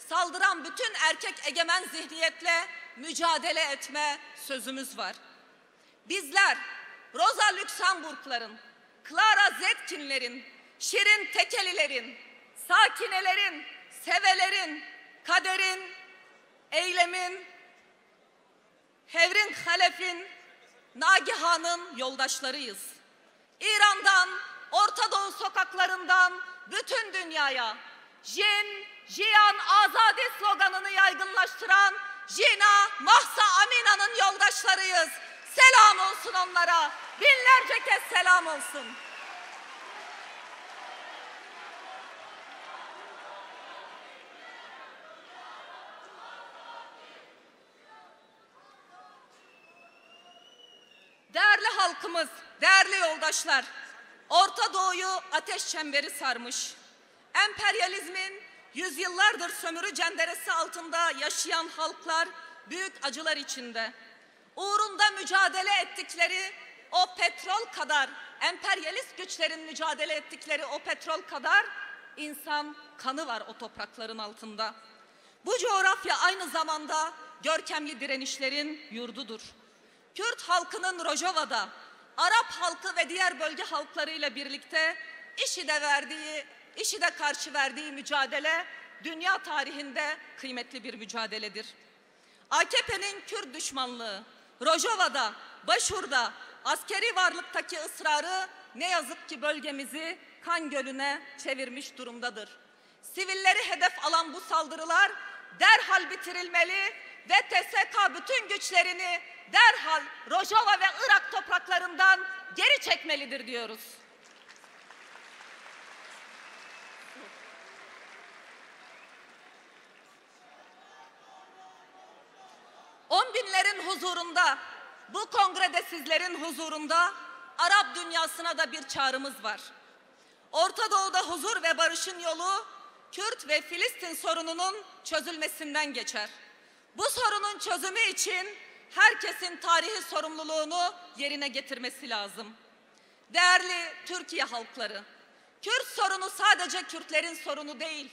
saldıran bütün erkek egemen zihniyetle mücadele etme sözümüz var. Bizler Rosa Luxemburg'ların, Clara Zetkin'lerin, Şirin Tekelilerin, Sakinelerin, Sevelerin, Kader'in, Eylem'in, Hevrin Halef'in, Nagihan'ın yoldaşlarıyız. İran'dan, Orta Doğu sokaklarından bütün dünyaya Jin, Jiyan, Azadi sloganını yaygınlaştıran Jina, Mahsa Amina'nın yoldaşlarıyız. Selam olsun onlara. Binlerce kez selam olsun. Değerli halkımız, değerli yoldaşlar, Orta Doğu'yu ateş çemberi sarmış. Emperyalizmin yüzyıllardır sömürü cenderesi altında yaşayan halklar büyük acılar içinde. Uğrunda mücadele ettikleri o petrol kadar, emperyalist güçlerin mücadele ettikleri o petrol kadar insan kanı var o toprakların altında. Bu coğrafya aynı zamanda görkemli direnişlerin yurdudur. Kürt halkının Rojava'da, Arap halkı ve diğer bölge halklarıyla birlikte IŞİD'e karşı verdiği mücadele dünya tarihinde kıymetli bir mücadeledir. AKP'nin Kürt düşmanlığı, Rojava'da, Başur'da askeri varlıktaki ısrarı ne yazık ki bölgemizi kan gölüne çevirmiş durumdadır. Sivilleri hedef alan bu saldırılar derhal bitirilmeli ve TSK bütün güçlerini derhal Rojava ve Irak topraklarından geri çekmelidir diyoruz. On binlerin huzurunda bu kongrede sizlerin huzurunda Arap dünyasına da bir çağrımız var. Orta Doğu'da huzur ve barışın yolu Kürt ve Filistin sorununun çözülmesinden geçer. Bu sorunun çözümü için herkesin tarihi sorumluluğunu yerine getirmesi lazım. Değerli Türkiye halkları, Kürt sorunu sadece Kürtlerin sorunu değil,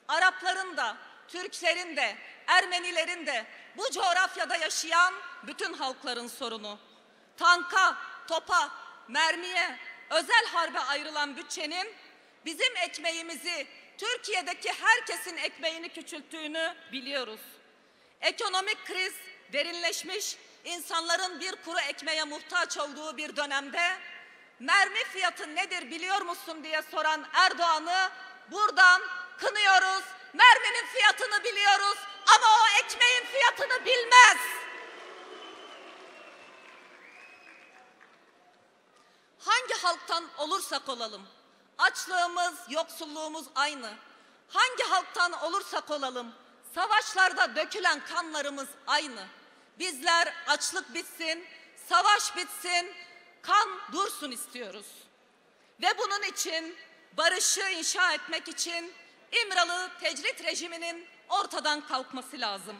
Arapların da, Türklerin de, Ermenilerin de, bu coğrafyada yaşayan bütün halkların sorunu. Tanka, topa, mermiye, özel harbe ayrılan bütçenin bizim ekmeğimizi, Türkiye'deki herkesin ekmeğini küçülttüğünü biliyoruz. Ekonomik kriz derinleşmiş, insanların bir kuru ekmeğe muhtaç olduğu bir dönemde mermi fiyatı nedir biliyor musun diye soran Erdoğan'ı buradan kınıyoruz. Merminin fiyatını biliyoruz ama o ekmeğin fiyatını bilmez. Hangi halktan olursak olalım, açlığımız, yoksulluğumuz aynı. Hangi halktan olursak olalım, savaşlarda dökülen kanlarımız aynı. Bizler açlık bitsin, savaş bitsin, kan dursun istiyoruz. Ve bunun için, barışı inşa etmek için İmralı tecrit rejiminin ortadan kalkması lazım.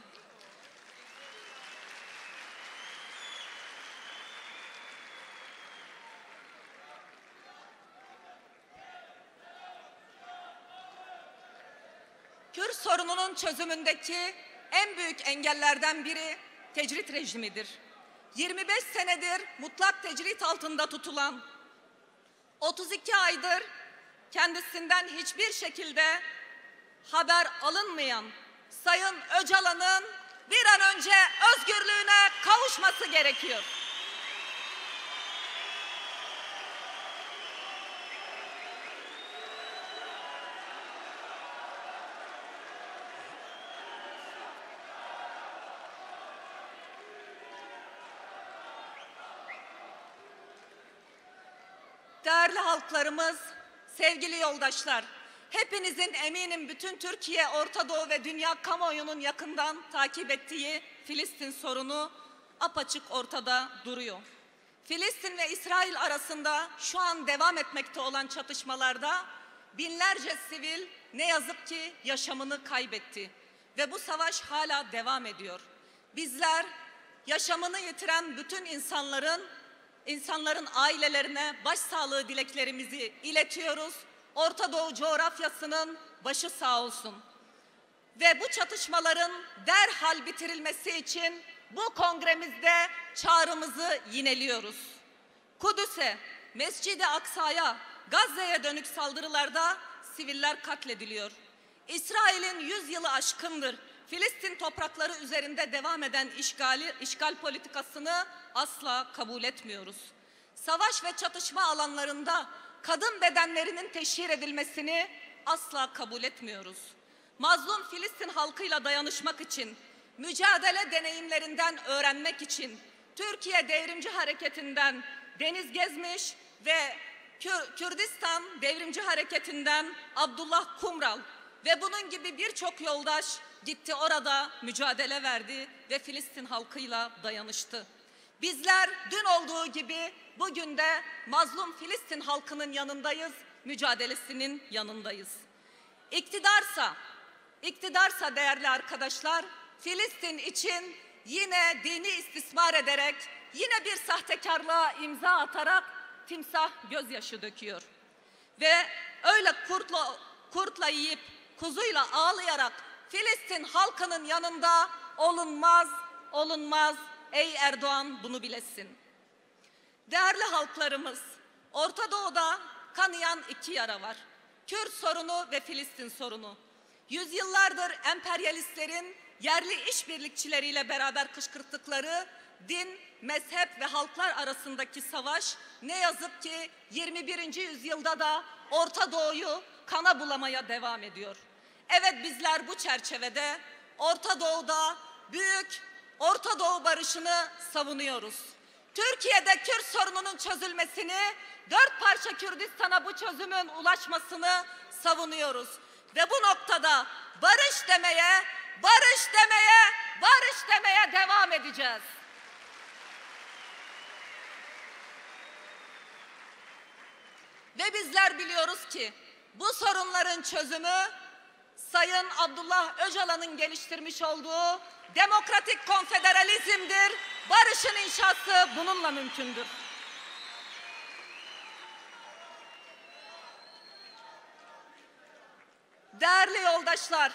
Kürt sorununun çözümündeki en büyük engellerden biri tecrit rejimidir. 25 senedir mutlak tecrit altında tutulan, 32 aydır kendisinden hiçbir şekilde haber alınmayan Sayın Öcalan'ın bir an önce özgürlüğüne kavuşması gerekiyor. Değerli halklarımız, sevgili yoldaşlar, hepinizin eminim bütün Türkiye, Orta Doğu ve dünya kamuoyunun yakından takip ettiği Filistin sorunu apaçık ortada duruyor. Filistin ve İsrail arasında şu an devam etmekte olan çatışmalarda binlerce sivil ne yazık ki yaşamını kaybetti ve bu savaş hala devam ediyor. Bizler yaşamını yitiren bütün insanların ailelerine başsağlığı dileklerimizi iletiyoruz. Orta Doğu coğrafyasının başı sağ olsun. Ve bu çatışmaların derhal bitirilmesi için bu kongremizde çağrımızı yineliyoruz. Kudüs'e, Mescid-i Aksa'ya, Gazze'ye dönük saldırılarda siviller katlediliyor. İsrail'in 100 yılı aşkındır Filistin toprakları üzerinde devam eden işgal politikasını asla kabul etmiyoruz. Savaş ve çatışma alanlarında kadın bedenlerinin teşhir edilmesini asla kabul etmiyoruz. Mazlum Filistin halkıyla dayanışmak için, mücadele deneyimlerinden öğrenmek için Türkiye Devrimci Hareketi'nden Deniz Gezmiş ve Kürdistan Devrimci Hareketi'nden Abdullah Kumral ve bunun gibi birçok yoldaş gitti orada mücadele verdi ve Filistin halkıyla dayanıştı. Bizler dün olduğu gibi bugün de mazlum Filistin halkının yanındayız, mücadelesinin yanındayız. İktidarsa değerli arkadaşlar, Filistin için yine dini istismar ederek, yine bir sahtekarlığa imza atarak timsah gözyaşı döküyor. Ve öyle kurtla yiyip kuzuyla ağlayarak Filistin halkının yanında olunmaz. Ey Erdoğan, bunu bilesin. Değerli halklarımız, Orta Doğu'da kanayan iki yara var. Kürt sorunu ve Filistin sorunu. Yüzyıllardır emperyalistlerin yerli işbirlikçileriyle beraber kışkırttıkları din, mezhep ve halklar arasındaki savaş ne yazık ki 21. yüzyılda da Orta Doğu'yu kana bulamaya devam ediyor. Evet, bizler bu çerçevede Orta Doğu'da büyük Orta Doğu barışını savunuyoruz. Türkiye'de Kürt sorununun çözülmesini, 4 parça Kürdistan'a bu çözümün ulaşmasını savunuyoruz. Ve bu noktada barış demeye devam edeceğiz. Ve bizler biliyoruz ki bu sorunların çözümü Sayın Abdullah Öcalan'ın geliştirmiş olduğu demokratik konfederalizmdir. Barışın inşası bununla mümkündür. Değerli yoldaşlar,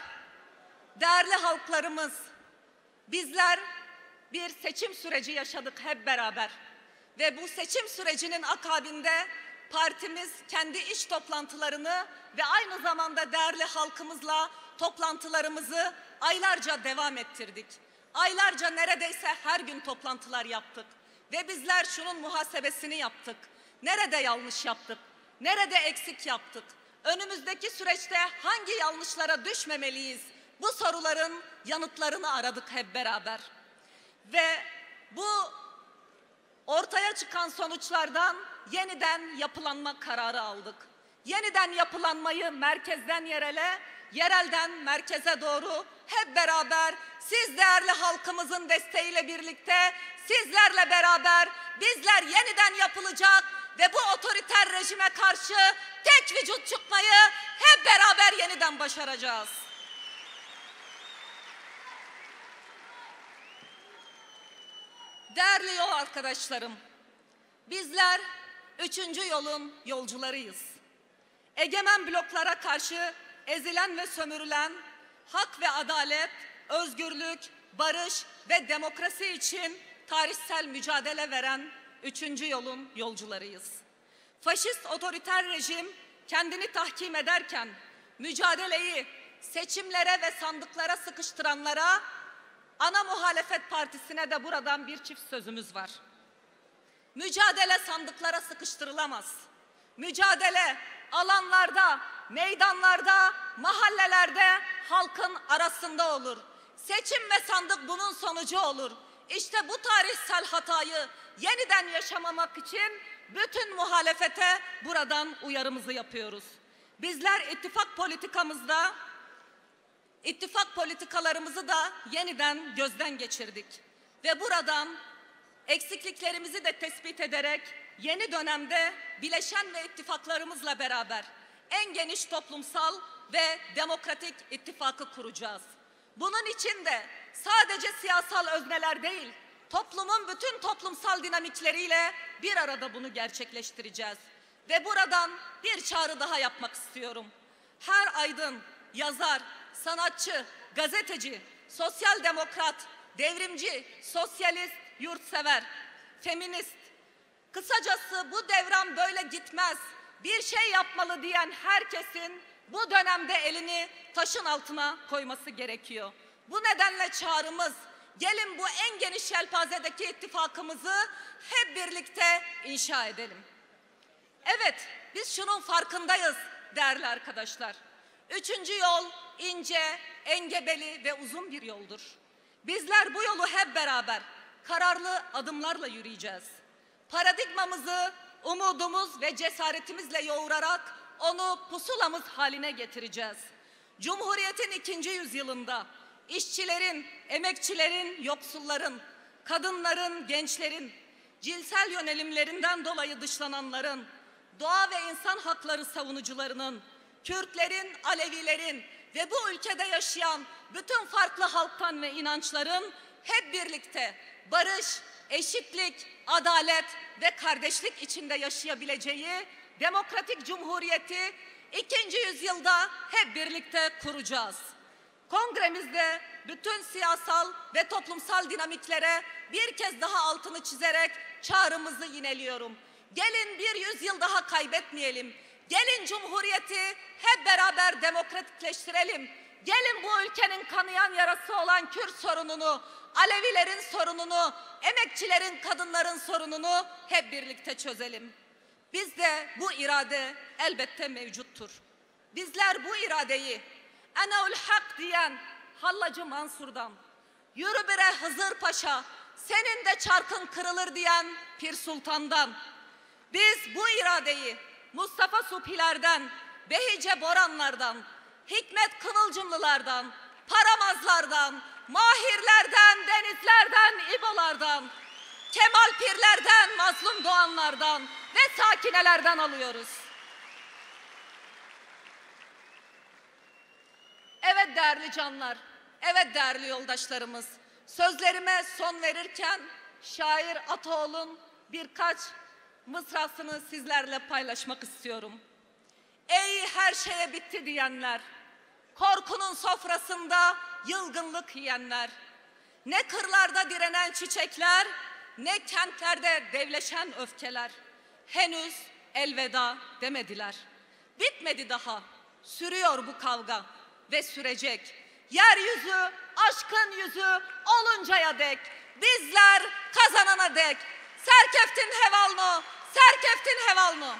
değerli halklarımız, bizler bir seçim süreci yaşadık hep beraber. Ve bu seçim sürecinin akabinde partimiz kendi iş toplantılarını ve aynı zamanda değerli halkımızla toplantılarımızı aylarca devam ettirdik. Aylarca neredeyse her gün toplantılar yaptık. Ve bizler şunun muhasebesini yaptık. Nerede yanlış yaptık? Nerede eksik yaptık? Önümüzdeki süreçte hangi yanlışlara düşmemeliyiz? Bu soruların yanıtlarını aradık hep beraber. Ve bu ortaya çıkan sonuçlardan yeniden yapılanma kararı aldık. Yeniden yapılanmayı merkezden yerele, yerelden merkeze doğru hep beraber siz değerli halkımızın desteğiyle birlikte sizlerle beraber bizler yeniden yapılacak ve bu otoriter rejime karşı tek vücut çıkmayı hep beraber yeniden başaracağız. Değerli yol arkadaşlarım, bizler 3. yolun yolcularıyız. Egemen bloklara karşı ezilen ve sömürülen, hak ve adalet, özgürlük, barış ve demokrasi için tarihsel mücadele veren 3. yolun yolcularıyız. Faşist otoriter rejim kendini tahkim ederken mücadeleyi seçimlere ve sandıklara sıkıştıranlara, ana muhalefet partisine de buradan bir çift sözümüz var. Mücadele sandıklara sıkıştırılamaz. Mücadele alanlarda, meydanlarda, mahallelerde, halkın arasında olur. Seçim ve sandık bunun sonucu olur. İşte bu tarihsel hatayı yeniden yaşamamak için bütün muhalefete buradan uyarımızı yapıyoruz. Bizler ittifak politikalarımızı da yeniden gözden geçirdik. Ve buradan eksikliklerimizi de tespit ederek yeni dönemde bileşen ve ittifaklarımızla beraber en geniş toplumsal ve demokratik ittifakı kuracağız. Bunun için de sadece siyasal özneler değil, toplumun bütün toplumsal dinamikleriyle bir arada bunu gerçekleştireceğiz. Ve buradan bir çağrı daha yapmak istiyorum. Her aydın, yazar, sanatçı, gazeteci, sosyal demokrat, devrimci, sosyalist, yurtsever, feminist, kısacası bu devran böyle gitmez, bir şey yapmalı diyen herkesin bu dönemde elini taşın altına koyması gerekiyor. Bu nedenle çağrımız, gelin bu en geniş yelpazedeki ittifakımızı hep birlikte inşa edelim. Evet, biz şunun farkındayız değerli arkadaşlar. 3. yol ince, engebeli ve uzun bir yoldur. Bizler bu yolu hep beraber kararlı adımlarla yürüyeceğiz. Paradigmamızı umudumuz ve cesaretimizle yoğurarak onu pusulamız haline getireceğiz. Cumhuriyetin 2. yüzyılında işçilerin, emekçilerin, yoksulların, kadınların, gençlerin, cinsel yönelimlerinden dolayı dışlananların, doğa ve insan hakları savunucularının, Kürtlerin, Alevilerin ve bu ülkede yaşayan bütün farklı halktan ve inançların hep birlikte barış, eşitlik, adalet ve kardeşlik içinde yaşayabileceği demokratik cumhuriyeti 2. yüzyılda hep birlikte kuracağız. Kongremizde bütün siyasal ve toplumsal dinamiklere bir kez daha altını çizerek çağrımızı yineliyorum. Gelin bir yüzyıl daha kaybetmeyelim. Gelin cumhuriyeti hep beraber demokratikleştirelim. Gelin bu ülkenin kanayan yarası olan Kürt sorununu, Alevilerin sorununu, emekçilerin, kadınların sorununu hep birlikte çözelim. Bizde bu irade elbette mevcuttur. Bizler bu iradeyi Ene'ül Hak diyen Hallacı Mansur'dan, yürü bire Hızır Paşa, senin de çarkın kırılır diyen Pir Sultan'dan, biz bu iradeyi Mustafa Subhiler'den, Behice Boranlardan, Hikmet Kıvılcımlılardan, Paramazlardan, Mahirlerden, Denizlerden, İbolardan, Kemal Pirlerden, Mazlum Doğanlardan ve Sakinelerden alıyoruz. değerli canlar, evet değerli yoldaşlarımız, sözlerime son verirken şair Ataoğlu'nun birkaç mısrasını sizlerle paylaşmak istiyorum. Ey her şeye bitti diyenler, korkunun sofrasında yılgınlık yiyenler, ne kırlarda direnen çiçekler, ne kentlerde devleşen öfkeler, henüz elveda demediler. Bitmedi daha, sürüyor bu kavga ve sürecek. Yeryüzü aşkın yüzü oluncaya dek, bizler kazanana dek. Serkeftin hevalno, serkeftin hevalno.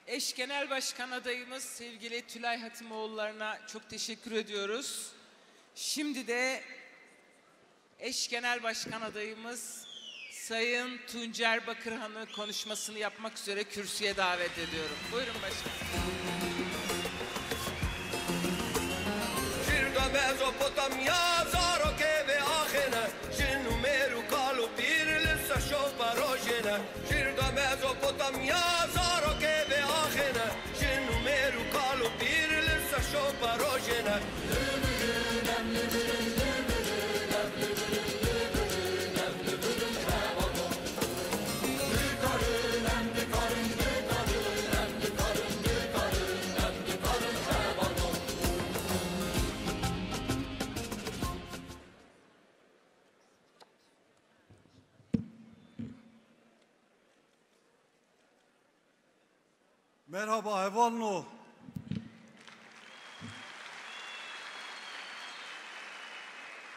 Eş Genel Başkan adayımız sevgili Tülay Hatimoğulları'na çok teşekkür ediyoruz. Şimdi de eş genel başkan adayımız Sayın Tuncer Bakırhan'ı konuşmasını yapmak üzere kürsüye davet ediyorum. Buyurun başkanım. Şirda Mezopotamya zaroke ve ahine Jinu meru kalu bir lissa şopa rojine Şirda Mezopotamya zaroke ve ahine Jinu meru kalu bir lissa şopa rojine Merhaba Hevalno.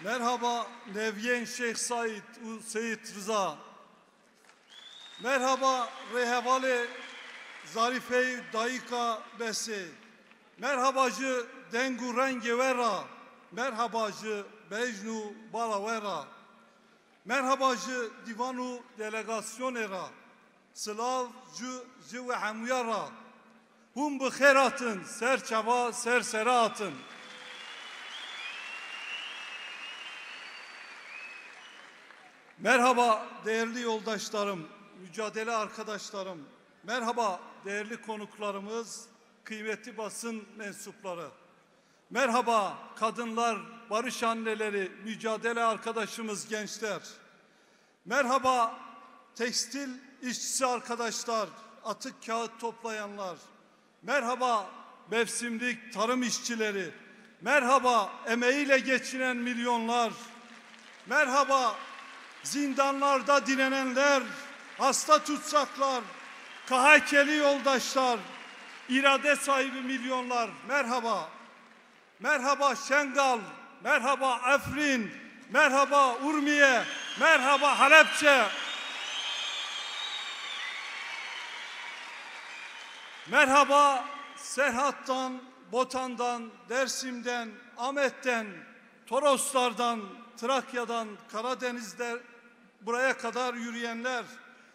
Merhaba Nevyen Şeyh Said u Seyit Rıza. Merhaba Rehevale Zarife Dayika Besi. Merhabacı Dengu Rengevera. Merhabacı Bejnu Balavera. Merhabacı Divanu Delegasyonera. Slavcı ve hamuyara. Hum bu xeratın, serçava, serseratın. Merhaba değerli yoldaşlarım, mücadele arkadaşlarım. Merhaba değerli konuklarımız, kıymetli basın mensupları. Merhaba kadınlar, barış anneleri, mücadele arkadaşımız gençler. Merhaba tekstil işçisi arkadaşlar, atık kağıt toplayanlar. Merhaba mevsimlik tarım işçileri. Merhaba emeğiyle geçinen milyonlar. Merhaba zindanlarda direnenler, hasta tutsaklar, KHK'li yoldaşlar, irade sahibi milyonlar. Merhaba. Merhaba Şengal, merhaba Afrin, merhaba Urmiye, merhaba Halepçe. Merhaba Serhat'tan, Botan'dan, Dersim'den, Ahmet'ten, Toroslardan, Trakya'dan, Karadeniz'de buraya kadar yürüyenler.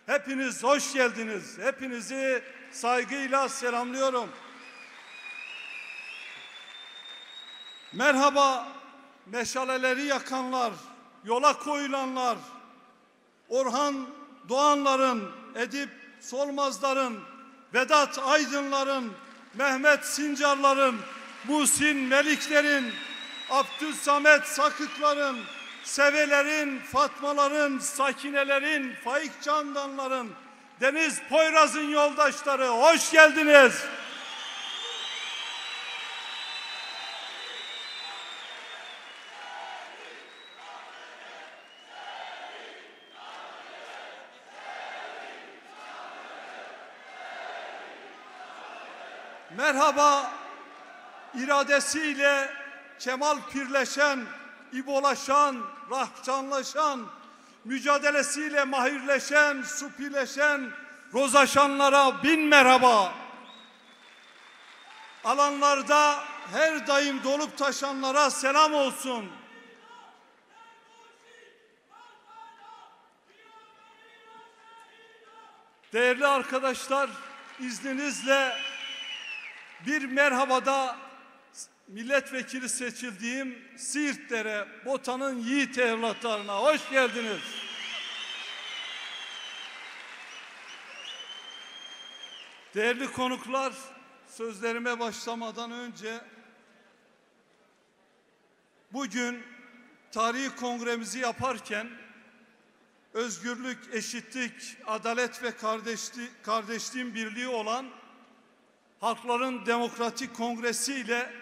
Hepiniz hoş geldiniz. Hepinizi saygıyla selamlıyorum. Merhaba meşaleleri yakanlar, yola koyulanlar, Orhan Doğanların, Edip Solmazların, Vedat Aydınların, Mehmet Sincarların, Muhsin Meliklerin, Abdülsamet Sakıkların, Sevelerin, Fatmaların, Sakinelerin, Faik Candanların, Deniz Poyraz'ın yoldaşları hoş geldiniz. Merhaba iradesiyle kemal pirleşen, ibolaşan, rahçanlaşan, mücadelesiyle mahirleşen, supileşen, rozaşanlara bin merhaba. Alanlarda her daim dolup taşanlara selam olsun. Değerli arkadaşlar, izninizle bir merhabada milletvekili seçildiğim Siirtlere, Bota'nın yiğit evlatlarına hoş geldiniz. Değerli konuklar, sözlerime başlamadan önce bugün tarihi kongremizi yaparken özgürlük, eşitlik, adalet ve kardeşliğin birliği olan Halkların Demokratik Kongresi ile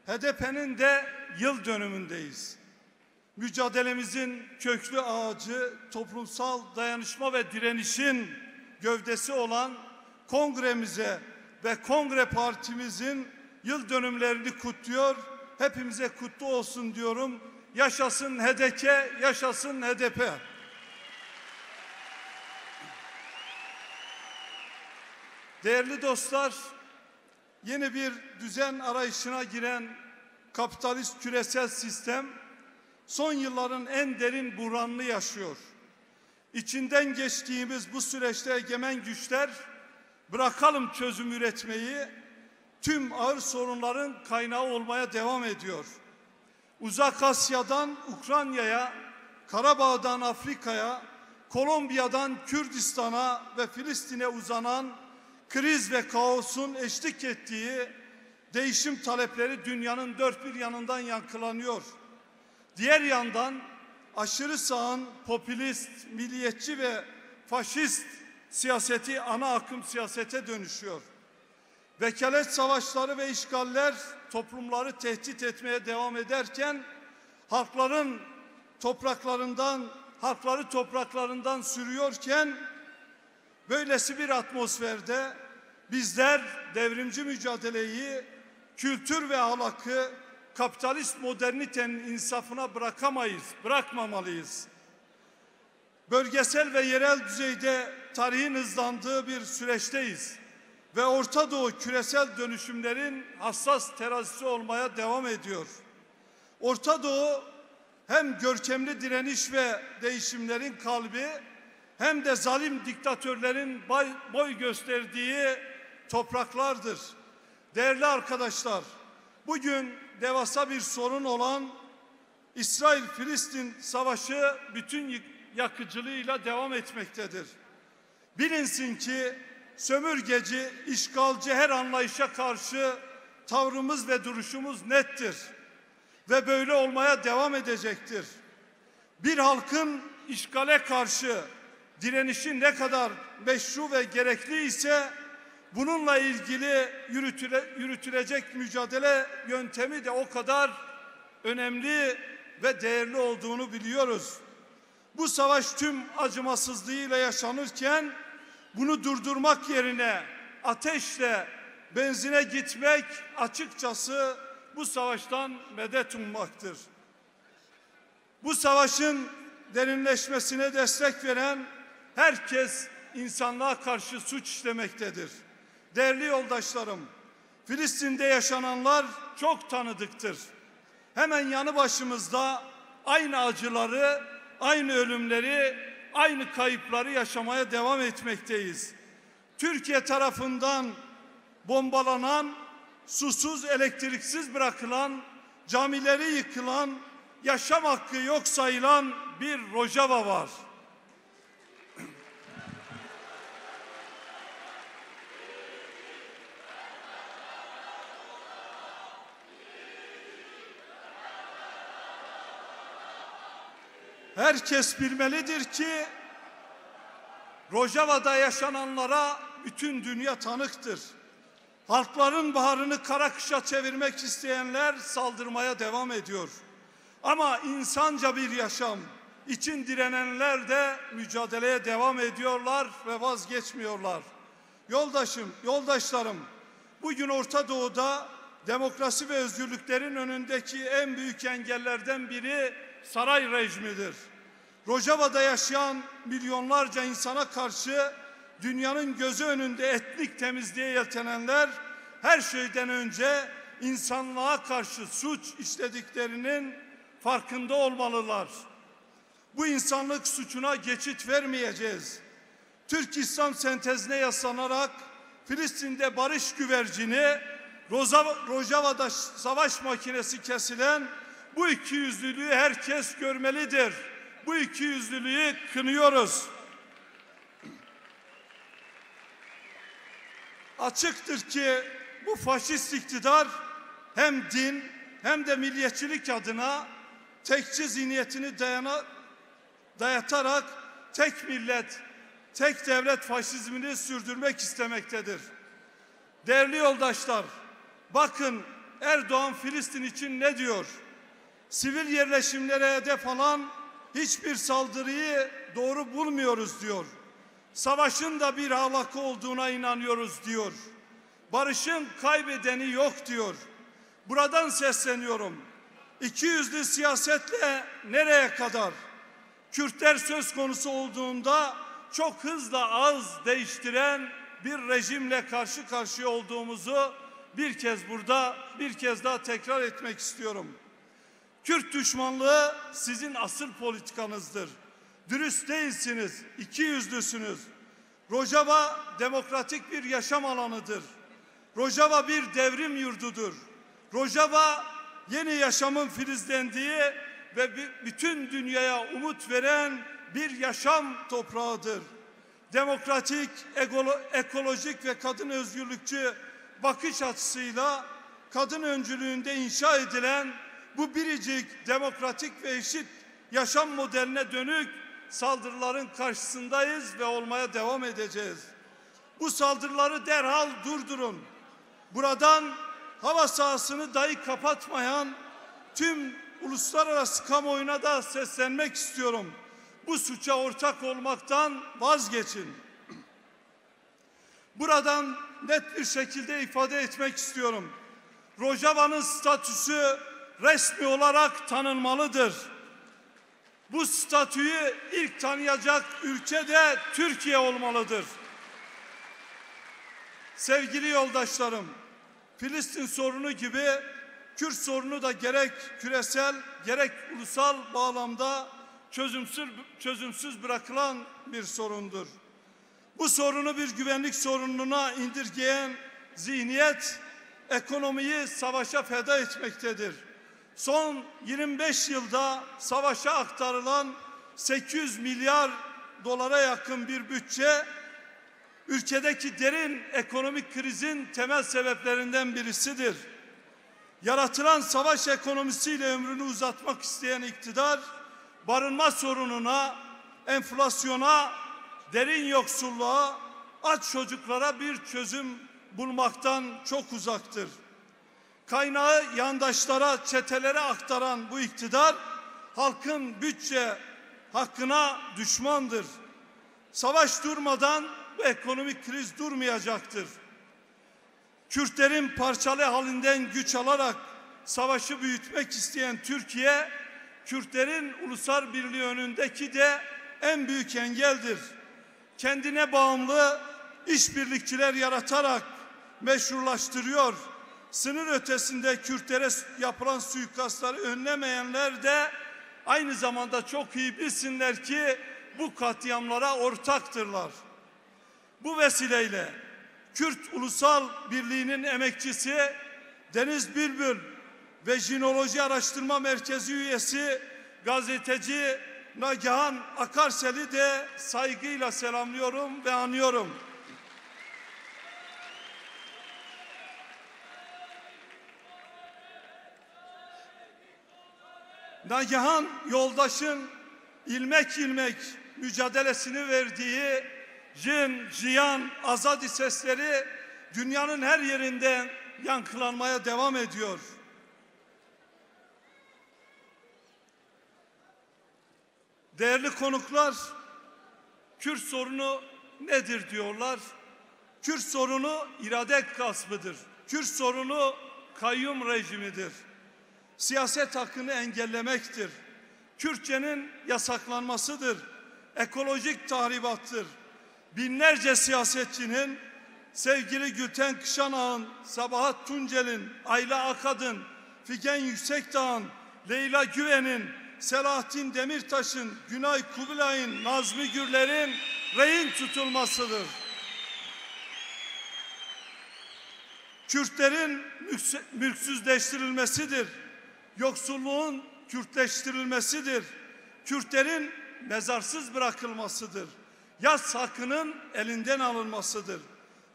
HDP'nin de yıl dönümündeyiz. Mücadelemizin köklü ağacı, toplumsal dayanışma ve direnişin gövdesi olan kongremize ve kongre partimizin yıl dönümlerini kutluyor. Hepimize kutlu olsun diyorum. Yaşasın HDP, yaşasın HDP. Değerli dostlar, yeni bir düzen arayışına giren kapitalist küresel sistem son yılların en derin buhranını yaşıyor. İçinden geçtiğimiz bu süreçte egemen güçler bırakalım çözüm üretmeyi, tüm ağır sorunların kaynağı olmaya devam ediyor. Uzak Asya'dan Ukrayna'ya, Karabağ'dan Afrika'ya, Kolombiya'dan Kürdistan'a ve Filistin'e uzanan kriz ve kaosun eşlik ettiği değişim talepleri dünyanın dört bir yanından yankılanıyor. Diğer yandan aşırı sağın popülist, milliyetçi ve faşist siyaseti ana akım siyasete dönüşüyor. Vekalet savaşları ve işgaller toplumları tehdit etmeye devam ederken halkları topraklarından sürüyorken böylesi bir atmosferde bizler devrimci mücadeleyi, kültür ve ahlakı kapitalist modernitenin insafına bırakmamalıyız. Bölgesel ve yerel düzeyde tarihin hızlandığı bir süreçteyiz ve Orta Doğu küresel dönüşümlerin hassas terazisi olmaya devam ediyor. Orta Doğu hem görkemli direniş ve değişimlerin kalbi hem de zalim diktatörlerin boy gösterdiği topraklardır. Değerli arkadaşlar, bugün devasa bir sorun olan İsrail-Filistin savaşı bütün yakıcılığıyla devam etmektedir. Bilinsin ki sömürgeci, işgalci her anlayışa karşı tavrımız ve duruşumuz nettir ve böyle olmaya devam edecektir. Bir halkın işgale karşı direnişi ne kadar meşru ve gerekli ise bununla ilgili yürütülecek mücadele yöntemi de o kadar önemli ve değerli olduğunu biliyoruz. Bu savaş tüm acımasızlığıyla yaşanırken bunu durdurmak yerine ateşle benzine gitmek açıkçası bu savaştan medet ummaktır. Bu savaşın derinleşmesine destek veren herkes insanlığa karşı suç işlemektedir. Değerli yoldaşlarım, Filistin'de yaşananlar çok tanıdıktır. Hemen yanı başımızda aynı acıları, aynı ölümleri, aynı kayıpları yaşamaya devam etmekteyiz. Türkiye tarafından bombalanan, susuz, elektriksiz bırakılan, camileri yıkılan, yaşam hakkı yok sayılan bir Rojava var. Herkes bilmelidir ki Rojava'da yaşananlara bütün dünya tanıktır. Halkların baharını kara kışa çevirmek isteyenler saldırmaya devam ediyor. Ama insanca bir yaşam için direnenler de mücadeleye devam ediyorlar ve vazgeçmiyorlar. Yoldaşlarım, bugün Orta Doğu'da demokrasi ve özgürlüklerin önündeki en büyük engellerden biri saray rejimidir. Rojava'da yaşayan milyonlarca insana karşı dünyanın gözü önünde etnik temizliğe yeltenenler her şeyden önce insanlığa karşı suç işlediklerinin farkında olmalılar. Bu insanlık suçuna geçit vermeyeceğiz. Türk İslam sentezine yaslanarak Filistin'de barış güvercini, Rojava'da savaş makinesi kesilen bu ikiyüzlülüğü herkes görmelidir. Bu ikiyüzlülüğü kınıyoruz. Açıktır ki bu faşist iktidar hem din hem de milliyetçilik adına tekçi zihniyetini dayatarak tek millet, tek devlet faşizmini sürdürmek istemektedir. Değerli yoldaşlar, bakın Erdoğan Filistin için ne diyor? Sivil yerleşimlere hedef alan hiçbir saldırıyı doğru bulmuyoruz diyor. Savaşın da bir halakı olduğuna inanıyoruz diyor. Barışın kaybedeni yok diyor. Buradan sesleniyorum. İkiyüzlü siyasetle nereye kadar? Kürtler söz konusu olduğunda çok hızla ağız değiştiren bir rejimle karşı karşıya olduğumuzu bir kez daha tekrar etmek istiyorum. Kürt düşmanlığı sizin asıl politikanızdır. Dürüst değilsiniz, ikiyüzlüsünüz. Rojava demokratik bir yaşam alanıdır. Rojava bir devrim yurdudur. Rojava yeni yaşamın filizlendiği ve bütün dünyaya umut veren bir yaşam toprağıdır. Demokratik, ekolojik ve kadın özgürlükçü bakış açısıyla kadın öncülüğünde inşa edilen bu biricik, demokratik ve eşit yaşam modeline dönük saldırıların karşısındayız ve olmaya devam edeceğiz. Bu saldırıları derhal durdurun. Buradan hava sahasını dahi kapatmayan tüm uluslararası kamuoyuna da seslenmek istiyorum. Bu suça ortak olmaktan vazgeçin. Buradan net bir şekilde ifade etmek istiyorum. Rojava'nın statüsü resmi olarak tanınmalıdır. Bu statüyü ilk tanıyacak ülke de Türkiye olmalıdır. Sevgili yoldaşlarım, Filistin sorunu gibi Kürt sorunu da gerek küresel gerek ulusal bağlamda çözümsüz bırakılan bir sorundur. Bu sorunu bir güvenlik sorununa indirgeyen zihniyet ekonomiyi savaşa feda etmektedir. Son 25 yılda savaşa aktarılan 800 milyar dolara yakın bir bütçe ülkedeki derin ekonomik krizin temel sebeplerinden birisidir. Yaratılan savaş ekonomisiyle ömrünü uzatmak isteyen iktidar, barınma sorununa, enflasyona, derin yoksulluğa, aç çocuklara bir çözüm bulmaktan çok uzaktır. Kaynağı yandaşlara, çetelere aktaran bu iktidar, halkın bütçe hakkına düşmandır. Savaş durmadan bu ekonomik kriz durmayacaktır. Kürtlerin parçalı halinden güç alarak savaşı büyütmek isteyen Türkiye, Kürtlerin ulusal birliği önündeki de en büyük engeldir. Kendine bağımlı işbirlikçiler yaratarak meşrulaştırıyor. Sınır ötesinde Kürtlere yapılan suikastları önlemeyenler de aynı zamanda çok iyi bilsinler ki bu katliamlara ortaktırlar. Bu vesileyle Kürt Ulusal Birliği'nin emekçisi Deniz Bülbül ve Jinoloji Araştırma Merkezi üyesi gazeteci Nagihan Akarsel'i de saygıyla selamlıyorum ve anıyorum. Nagihan yoldaşın ilmek ilmek mücadelesini verdiği Jin, Jiyan, Azadi sesleri dünyanın her yerinden yankılanmaya devam ediyor. Değerli konuklar, Kürt sorunu nedir diyorlar? Kürt sorunu irade gaspıdır. Kürt sorunu kayyum rejimidir. Siyaset hakkını engellemektir. Kürtçenin yasaklanmasıdır. Ekolojik tahribattır. Binlerce siyasetçinin, sevgili Gülten Kışanağ'ın, Sabahat Tuncel'in, Ayla Akad'ın, Figen Yüksekdağ'ın, Leyla Güven'in, Selahattin Demirtaş'ın, Günay Kubilay'ın, Nazmi Gürler'in rehin tutulmasıdır. Kürtlerin mülksüzleştirilmesidir. Yoksulluğun Kürtleştirilmesidir. Kürtlerin mezarsız bırakılmasıdır. Yas hakkının elinden alınmasıdır.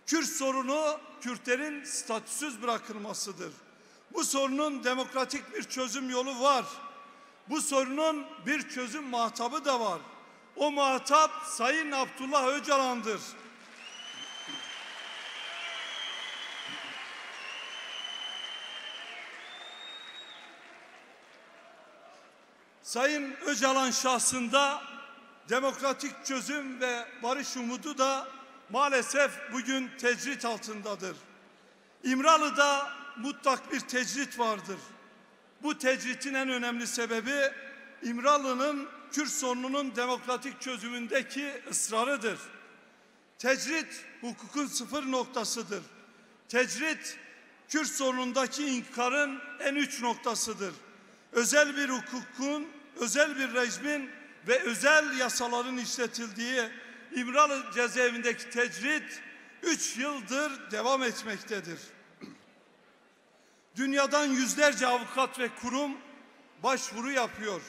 Kürt sorunu Kürtlerin statüsüz bırakılmasıdır. Bu sorunun demokratik bir çözüm yolu var. Bu sorunun bir çözüm muhatabı da var. O muhatap Sayın Abdullah Öcalan'dır. Sayın Öcalan şahsında demokratik çözüm ve barış umudu da maalesef bugün tecrit altındadır. İmralı'da mutlak bir tecrit vardır. Bu tecritin en önemli sebebi İmralı'nın Kürt sorununun demokratik çözümündeki ısrarıdır. Tecrit hukukun sıfır noktasıdır. Tecrit Kürt sorunundaki inkarın en uç noktasıdır. Özel bir hukukun, özel bir rejimin ve özel yasaların işletildiği İmralı cezaevindeki tecrit 3 yıldır devam etmektedir. Dünyadan yüzlerce avukat ve kurum başvuru yapıyor.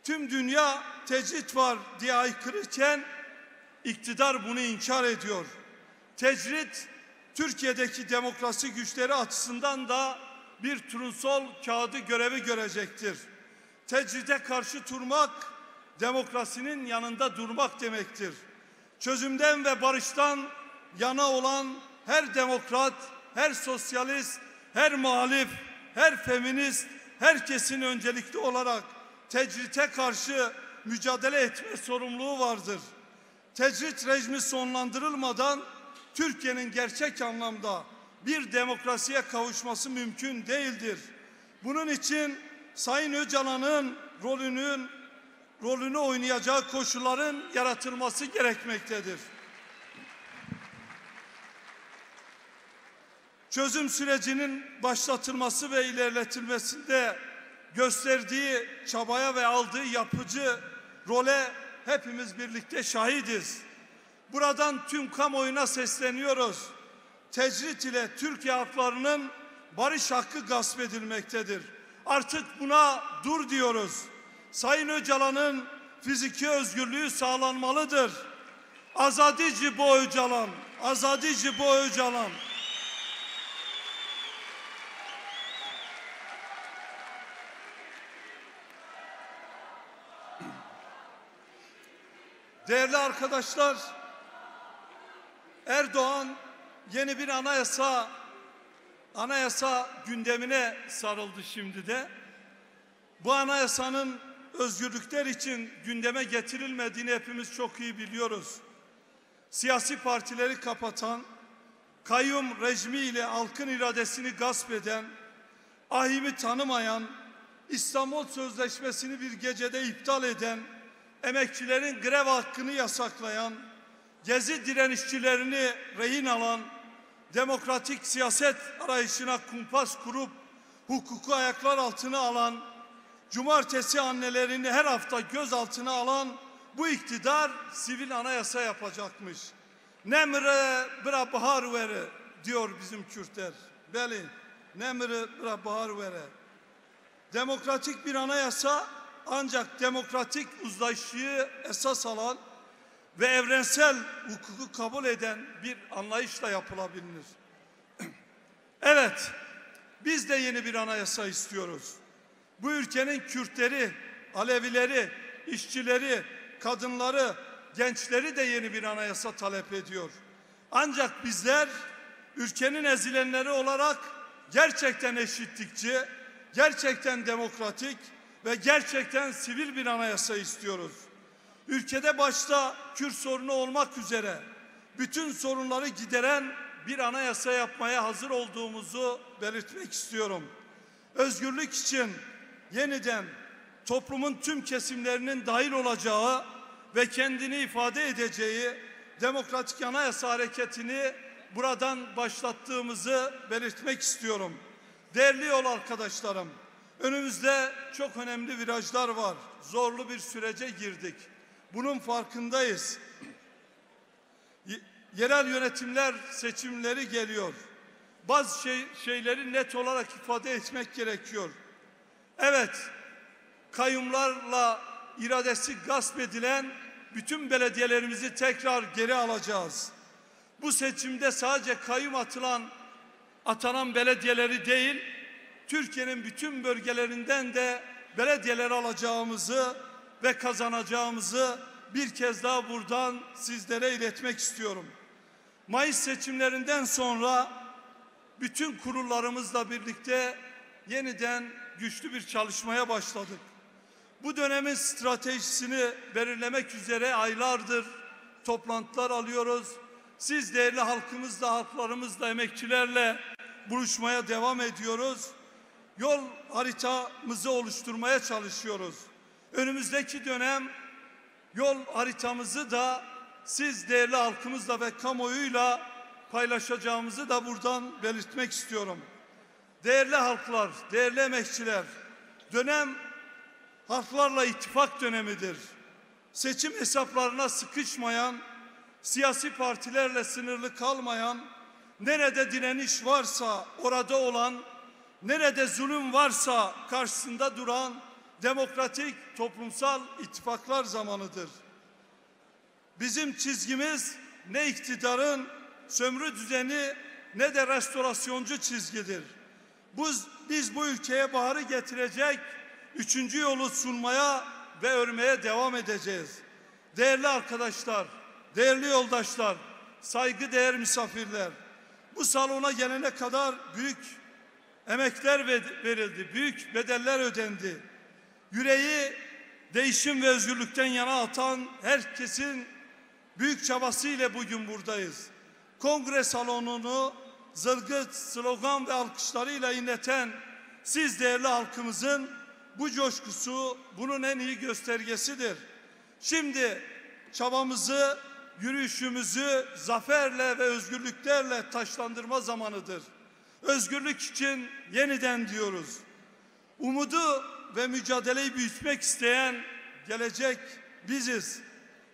Tüm dünya tecrit var diye haykırırken iktidar bunu inkar ediyor. Tecrit Türkiye'deki demokrasi güçleri açısından da bir turnusol kağıdı görevi görecektir. Tecride karşı durmak, demokrasinin yanında durmak demektir. Çözümden ve barıştan yana olan her demokrat, her sosyalist, her muhalif, her feminist, herkesin öncelikli olarak tecrite karşı mücadele etme sorumluluğu vardır. Tecrit rejimi sonlandırılmadan Türkiye'nin gerçek anlamda bir demokrasiye kavuşması mümkün değildir. Bunun için Sayın Öcalan'ın rolünü oynayacağı koşulların yaratılması gerekmektedir. Çözüm sürecinin başlatılması ve ilerletilmesinde gösterdiği çabaya ve aldığı yapıcı role hepimiz birlikte şahidiz. Buradan tüm kamuoyuna sesleniyoruz. Tecrit ile Türkiye halklarının barış hakkı gasp edilmektedir. Artık buna dur diyoruz. Sayın Öcalan'ın fiziki özgürlüğü sağlanmalıdır. Azadici bu Öcalan, azadici bu Öcalan. Değerli arkadaşlar, Erdoğan yeni bir anayasa gündemine sarıldı şimdi de. Bu anayasanın özgürlükler için gündeme getirilmediğini hepimiz çok iyi biliyoruz. Siyasi partileri kapatan, kayyum rejimi ile halkın iradesini gasp eden, ahimi tanımayan, İstanbul Sözleşmesi'ni bir gecede iptal eden, emekçilerin grev hakkını yasaklayan, Gezi direnişçilerini rehin alan, demokratik siyaset arayışına kumpas kurup hukuku ayaklar altına alan, cumartesi annelerini her hafta gözaltına alan bu iktidar sivil anayasa yapacakmış. Nemre bira bahar vere diyor bizim Kürtler. Beli, nemre bira bahar vere. Demokratik bir anayasa ancak demokratik uzlaşıyı esas alan ve evrensel hukuku kabul eden bir anlayışla yapılabilir. Evet, biz de yeni bir anayasa istiyoruz. Bu ülkenin Kürtleri, Alevileri, işçileri, kadınları, gençleri de yeni bir anayasa talep ediyor. Ancak bizler ülkenin ezilenleri olarak gerçekten eşitlikçi, gerçekten demokratik ve gerçekten sivil bir anayasa istiyoruz. Ülkede başta Kürt sorunu olmak üzere bütün sorunları gideren bir anayasa yapmaya hazır olduğumuzu belirtmek istiyorum. Özgürlük için yeniden toplumun tüm kesimlerinin dahil olacağı ve kendini ifade edeceği demokratik anayasa hareketini buradan başlattığımızı belirtmek istiyorum. Değerli yol arkadaşlarım, önümüzde çok önemli virajlar var. Zorlu bir sürece girdik. Bunun farkındayız. Yerel yönetimler seçimleri geliyor. bazı şeyleri net olarak ifade etmek gerekiyor. Evet, kayyumlarla iradesi gasp edilen bütün belediyelerimizi tekrar geri alacağız. Bu seçimde sadece kayyum atanan belediyeleri değil, Türkiye'nin bütün bölgelerinden de belediyeler alacağımızı ve kazanacağımızı bir kez daha buradan sizlere iletmek istiyorum. Mayıs seçimlerinden sonra bütün kurullarımızla birlikte yeniden güçlü bir çalışmaya başladık. Bu dönemin stratejisini belirlemek üzere aylardır toplantılar alıyoruz. Siz değerli halkımızla, halklarımızla, emekçilerle buluşmaya devam ediyoruz. Yol haritamızı oluşturmaya çalışıyoruz. Önümüzdeki dönem yol haritamızı da siz değerli halkımızla ve kamuoyuyla paylaşacağımızı da buradan belirtmek istiyorum. Değerli halklar, değerli emekçiler, dönem halklarla ittifak dönemidir. Seçim hesaplarına sıkışmayan, siyasi partilerle sınırlı kalmayan, nerede direniş varsa orada olan, nerede zulüm varsa karşısında duran demokratik toplumsal ittifaklar zamanıdır. Bizim çizgimiz ne iktidarın sömürü düzeni ne de restorasyoncu çizgidir. Biz bu ülkeye baharı getirecek üçüncü yolu sunmaya ve örmeye devam edeceğiz. Değerli arkadaşlar, değerli yoldaşlar, saygıdeğer misafirler, bu salona gelene kadar büyük emekler verildi, büyük bedeller ödendi. Yüreği değişim ve özgürlükten yana atan herkesin büyük çabasıyla bugün buradayız. Kongre salonunu zılgıt, slogan ve alkışlarıyla inleten siz değerli halkımızın bu coşkusu bunun en iyi göstergesidir. Şimdi çabamızı, yürüyüşümüzü zaferle ve özgürlüklerle taşlandırma zamanıdır. Özgürlük için yeniden diyoruz. Umudu ve mücadeleyi büyütmek isteyen gelecek biziz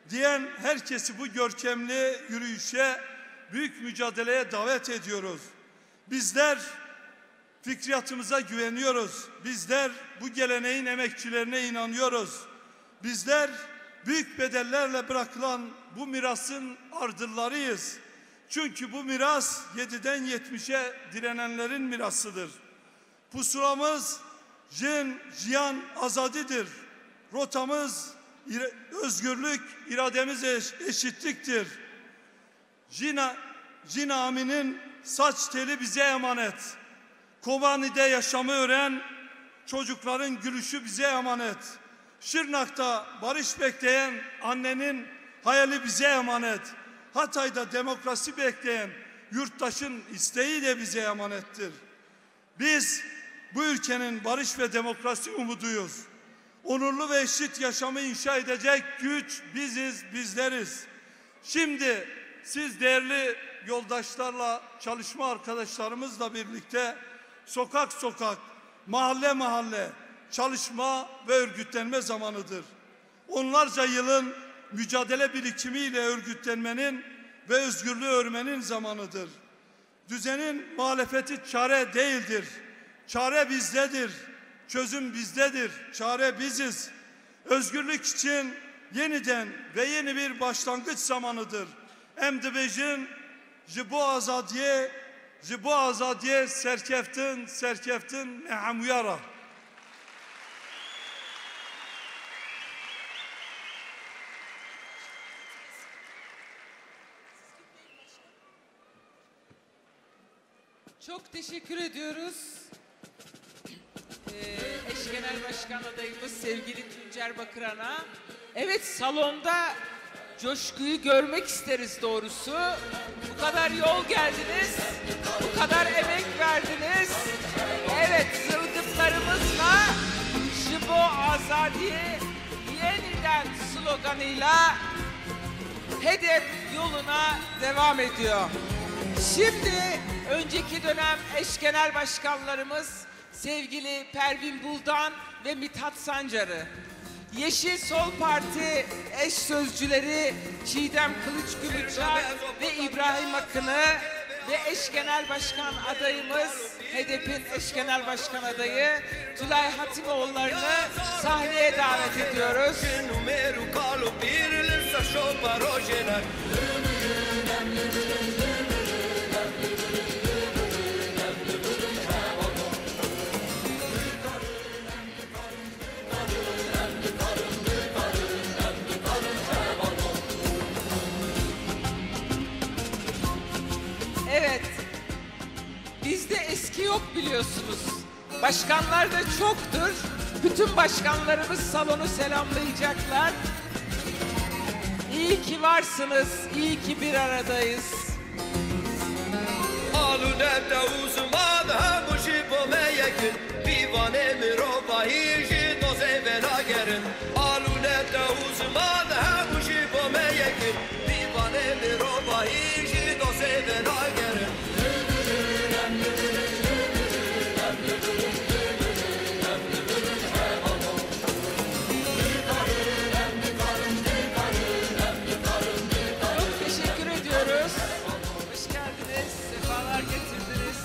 diyen herkesi bu görkemli yürüyüşe, büyük mücadeleye davet ediyoruz. Bizler fikriyatımıza güveniyoruz. Bizler bu geleneğin emekçilerine inanıyoruz. Bizler büyük bedellerle bırakılan bu mirasın ardıllarıyız. Çünkü bu miras 7'den 70'e direnenlerin mirasıdır. Pusulamız jiyan azadidir. Rotamız özgürlük, irademiz eşitliktir. Jinami'nin saç teli bize emanet. Kobani'de yaşamı öğren, çocukların gülüşü bize emanet. Şırnak'ta barış bekleyen annenin hayali bize emanet. Hatay'da demokrasi bekleyen yurttaşın isteği de bize emanettir. Biz bu ülkenin barış ve demokrasi umuduyuz. Onurlu ve eşit yaşamı inşa edecek güç biziz, bizleriz. Şimdi siz değerli yoldaşlarla, çalışma arkadaşlarımızla birlikte sokak sokak, mahalle mahalle çalışma ve örgütlenme zamanıdır. Onlarca yılın mücadele birikimiyle örgütlenmenin ve özgürlüğü örmenin zamanıdır. Düzenin muhalefeti çare değildir. Çare bizdedir. Çözüm bizdedir. Çare biziz. Özgürlük için yeniden ve yeni bir başlangıç zamanıdır. Em dibêjin ji bo azadiye serkeftin ne hemûya ra. Çok teşekkür ediyoruz. Eş Genel Başkan adayımız sevgili Tuncer Bakıran'a. Evet, salonda coşkuyu görmek isteriz doğrusu. Bu kadar yol geldiniz, bu kadar emek verdiniz. Evet, zılgıtlarımızla Jibo Azadiye yeniden sloganıyla hedef yoluna devam ediyor. Şimdi önceki dönem eş genel başkanlarımız sevgili Pervin Buldan ve Mithat Sancar'ı, Yeşil Sol Parti eş sözcüleri Çiğdem Kılıçgümüşer ve İbrahim Akın'ı ve eş genel başkan adayımız, HDP'nin eş genel başkan adayı Tülay Hatimoğulları'nı sahneye davet ediyoruz. Evet, bizde eski yok biliyorsunuz. Başkanlar da çoktur. Bütün başkanlarımız salonu selamlayacaklar. İyi ki varsınız, iyi ki bir aradayız. Alunete uzman hemu jibo meyekin Bivane mirovahi jidoze venagerin Alunete uzman hemu jibo meyekin Bivane mirovahi jidoze venagerin Çok teşekkür ediyoruz. Hoş geldiniz, sefalar getirdiniz.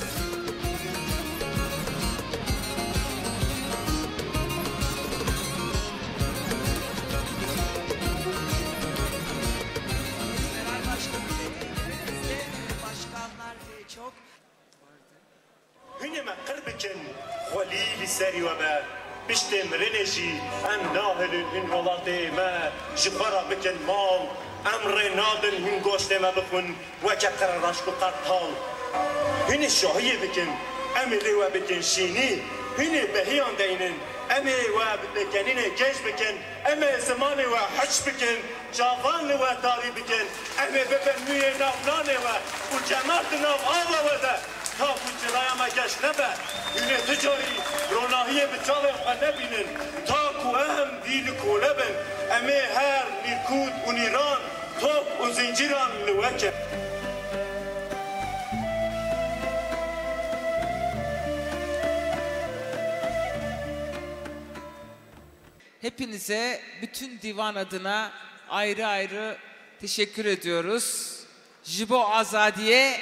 Genel başkanımız etiklerimizde başkanlar çok. هنما قربكن خليل سري وما بشتم رنجي ام ناهل هن ولاتي ما جبرا بكن مال امر نادر هن گوشت ما بخون وكقر راشكو قرطال هن الشاهية بكن ام روا بكن شيني هن بهيان دينن ام روا بكنين جيش بكن ام زمان وحش بكن جافان وتاري بكن ام ببن مية نافنان وجمعت ناف آوا وده تا کجرای ما گشت نبه اینه تجاری روناهی بچاله خود نبینن تا کو اهم دیل کوله بن امه هر نیرکود و نیران توپ و زنجیران لوکه Hepinize bütün divan adına ayrı ayrı teşekkür ediyoruz. Jibo azadiye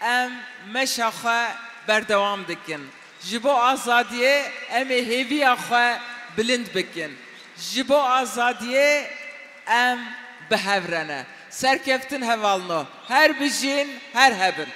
em meşaxa berdevam dikin. Jibo azadiye em heviyaxa bilind bikin. Jibo azadiye em behevrene. Serkeftin hevalno. Her bijin her hebin.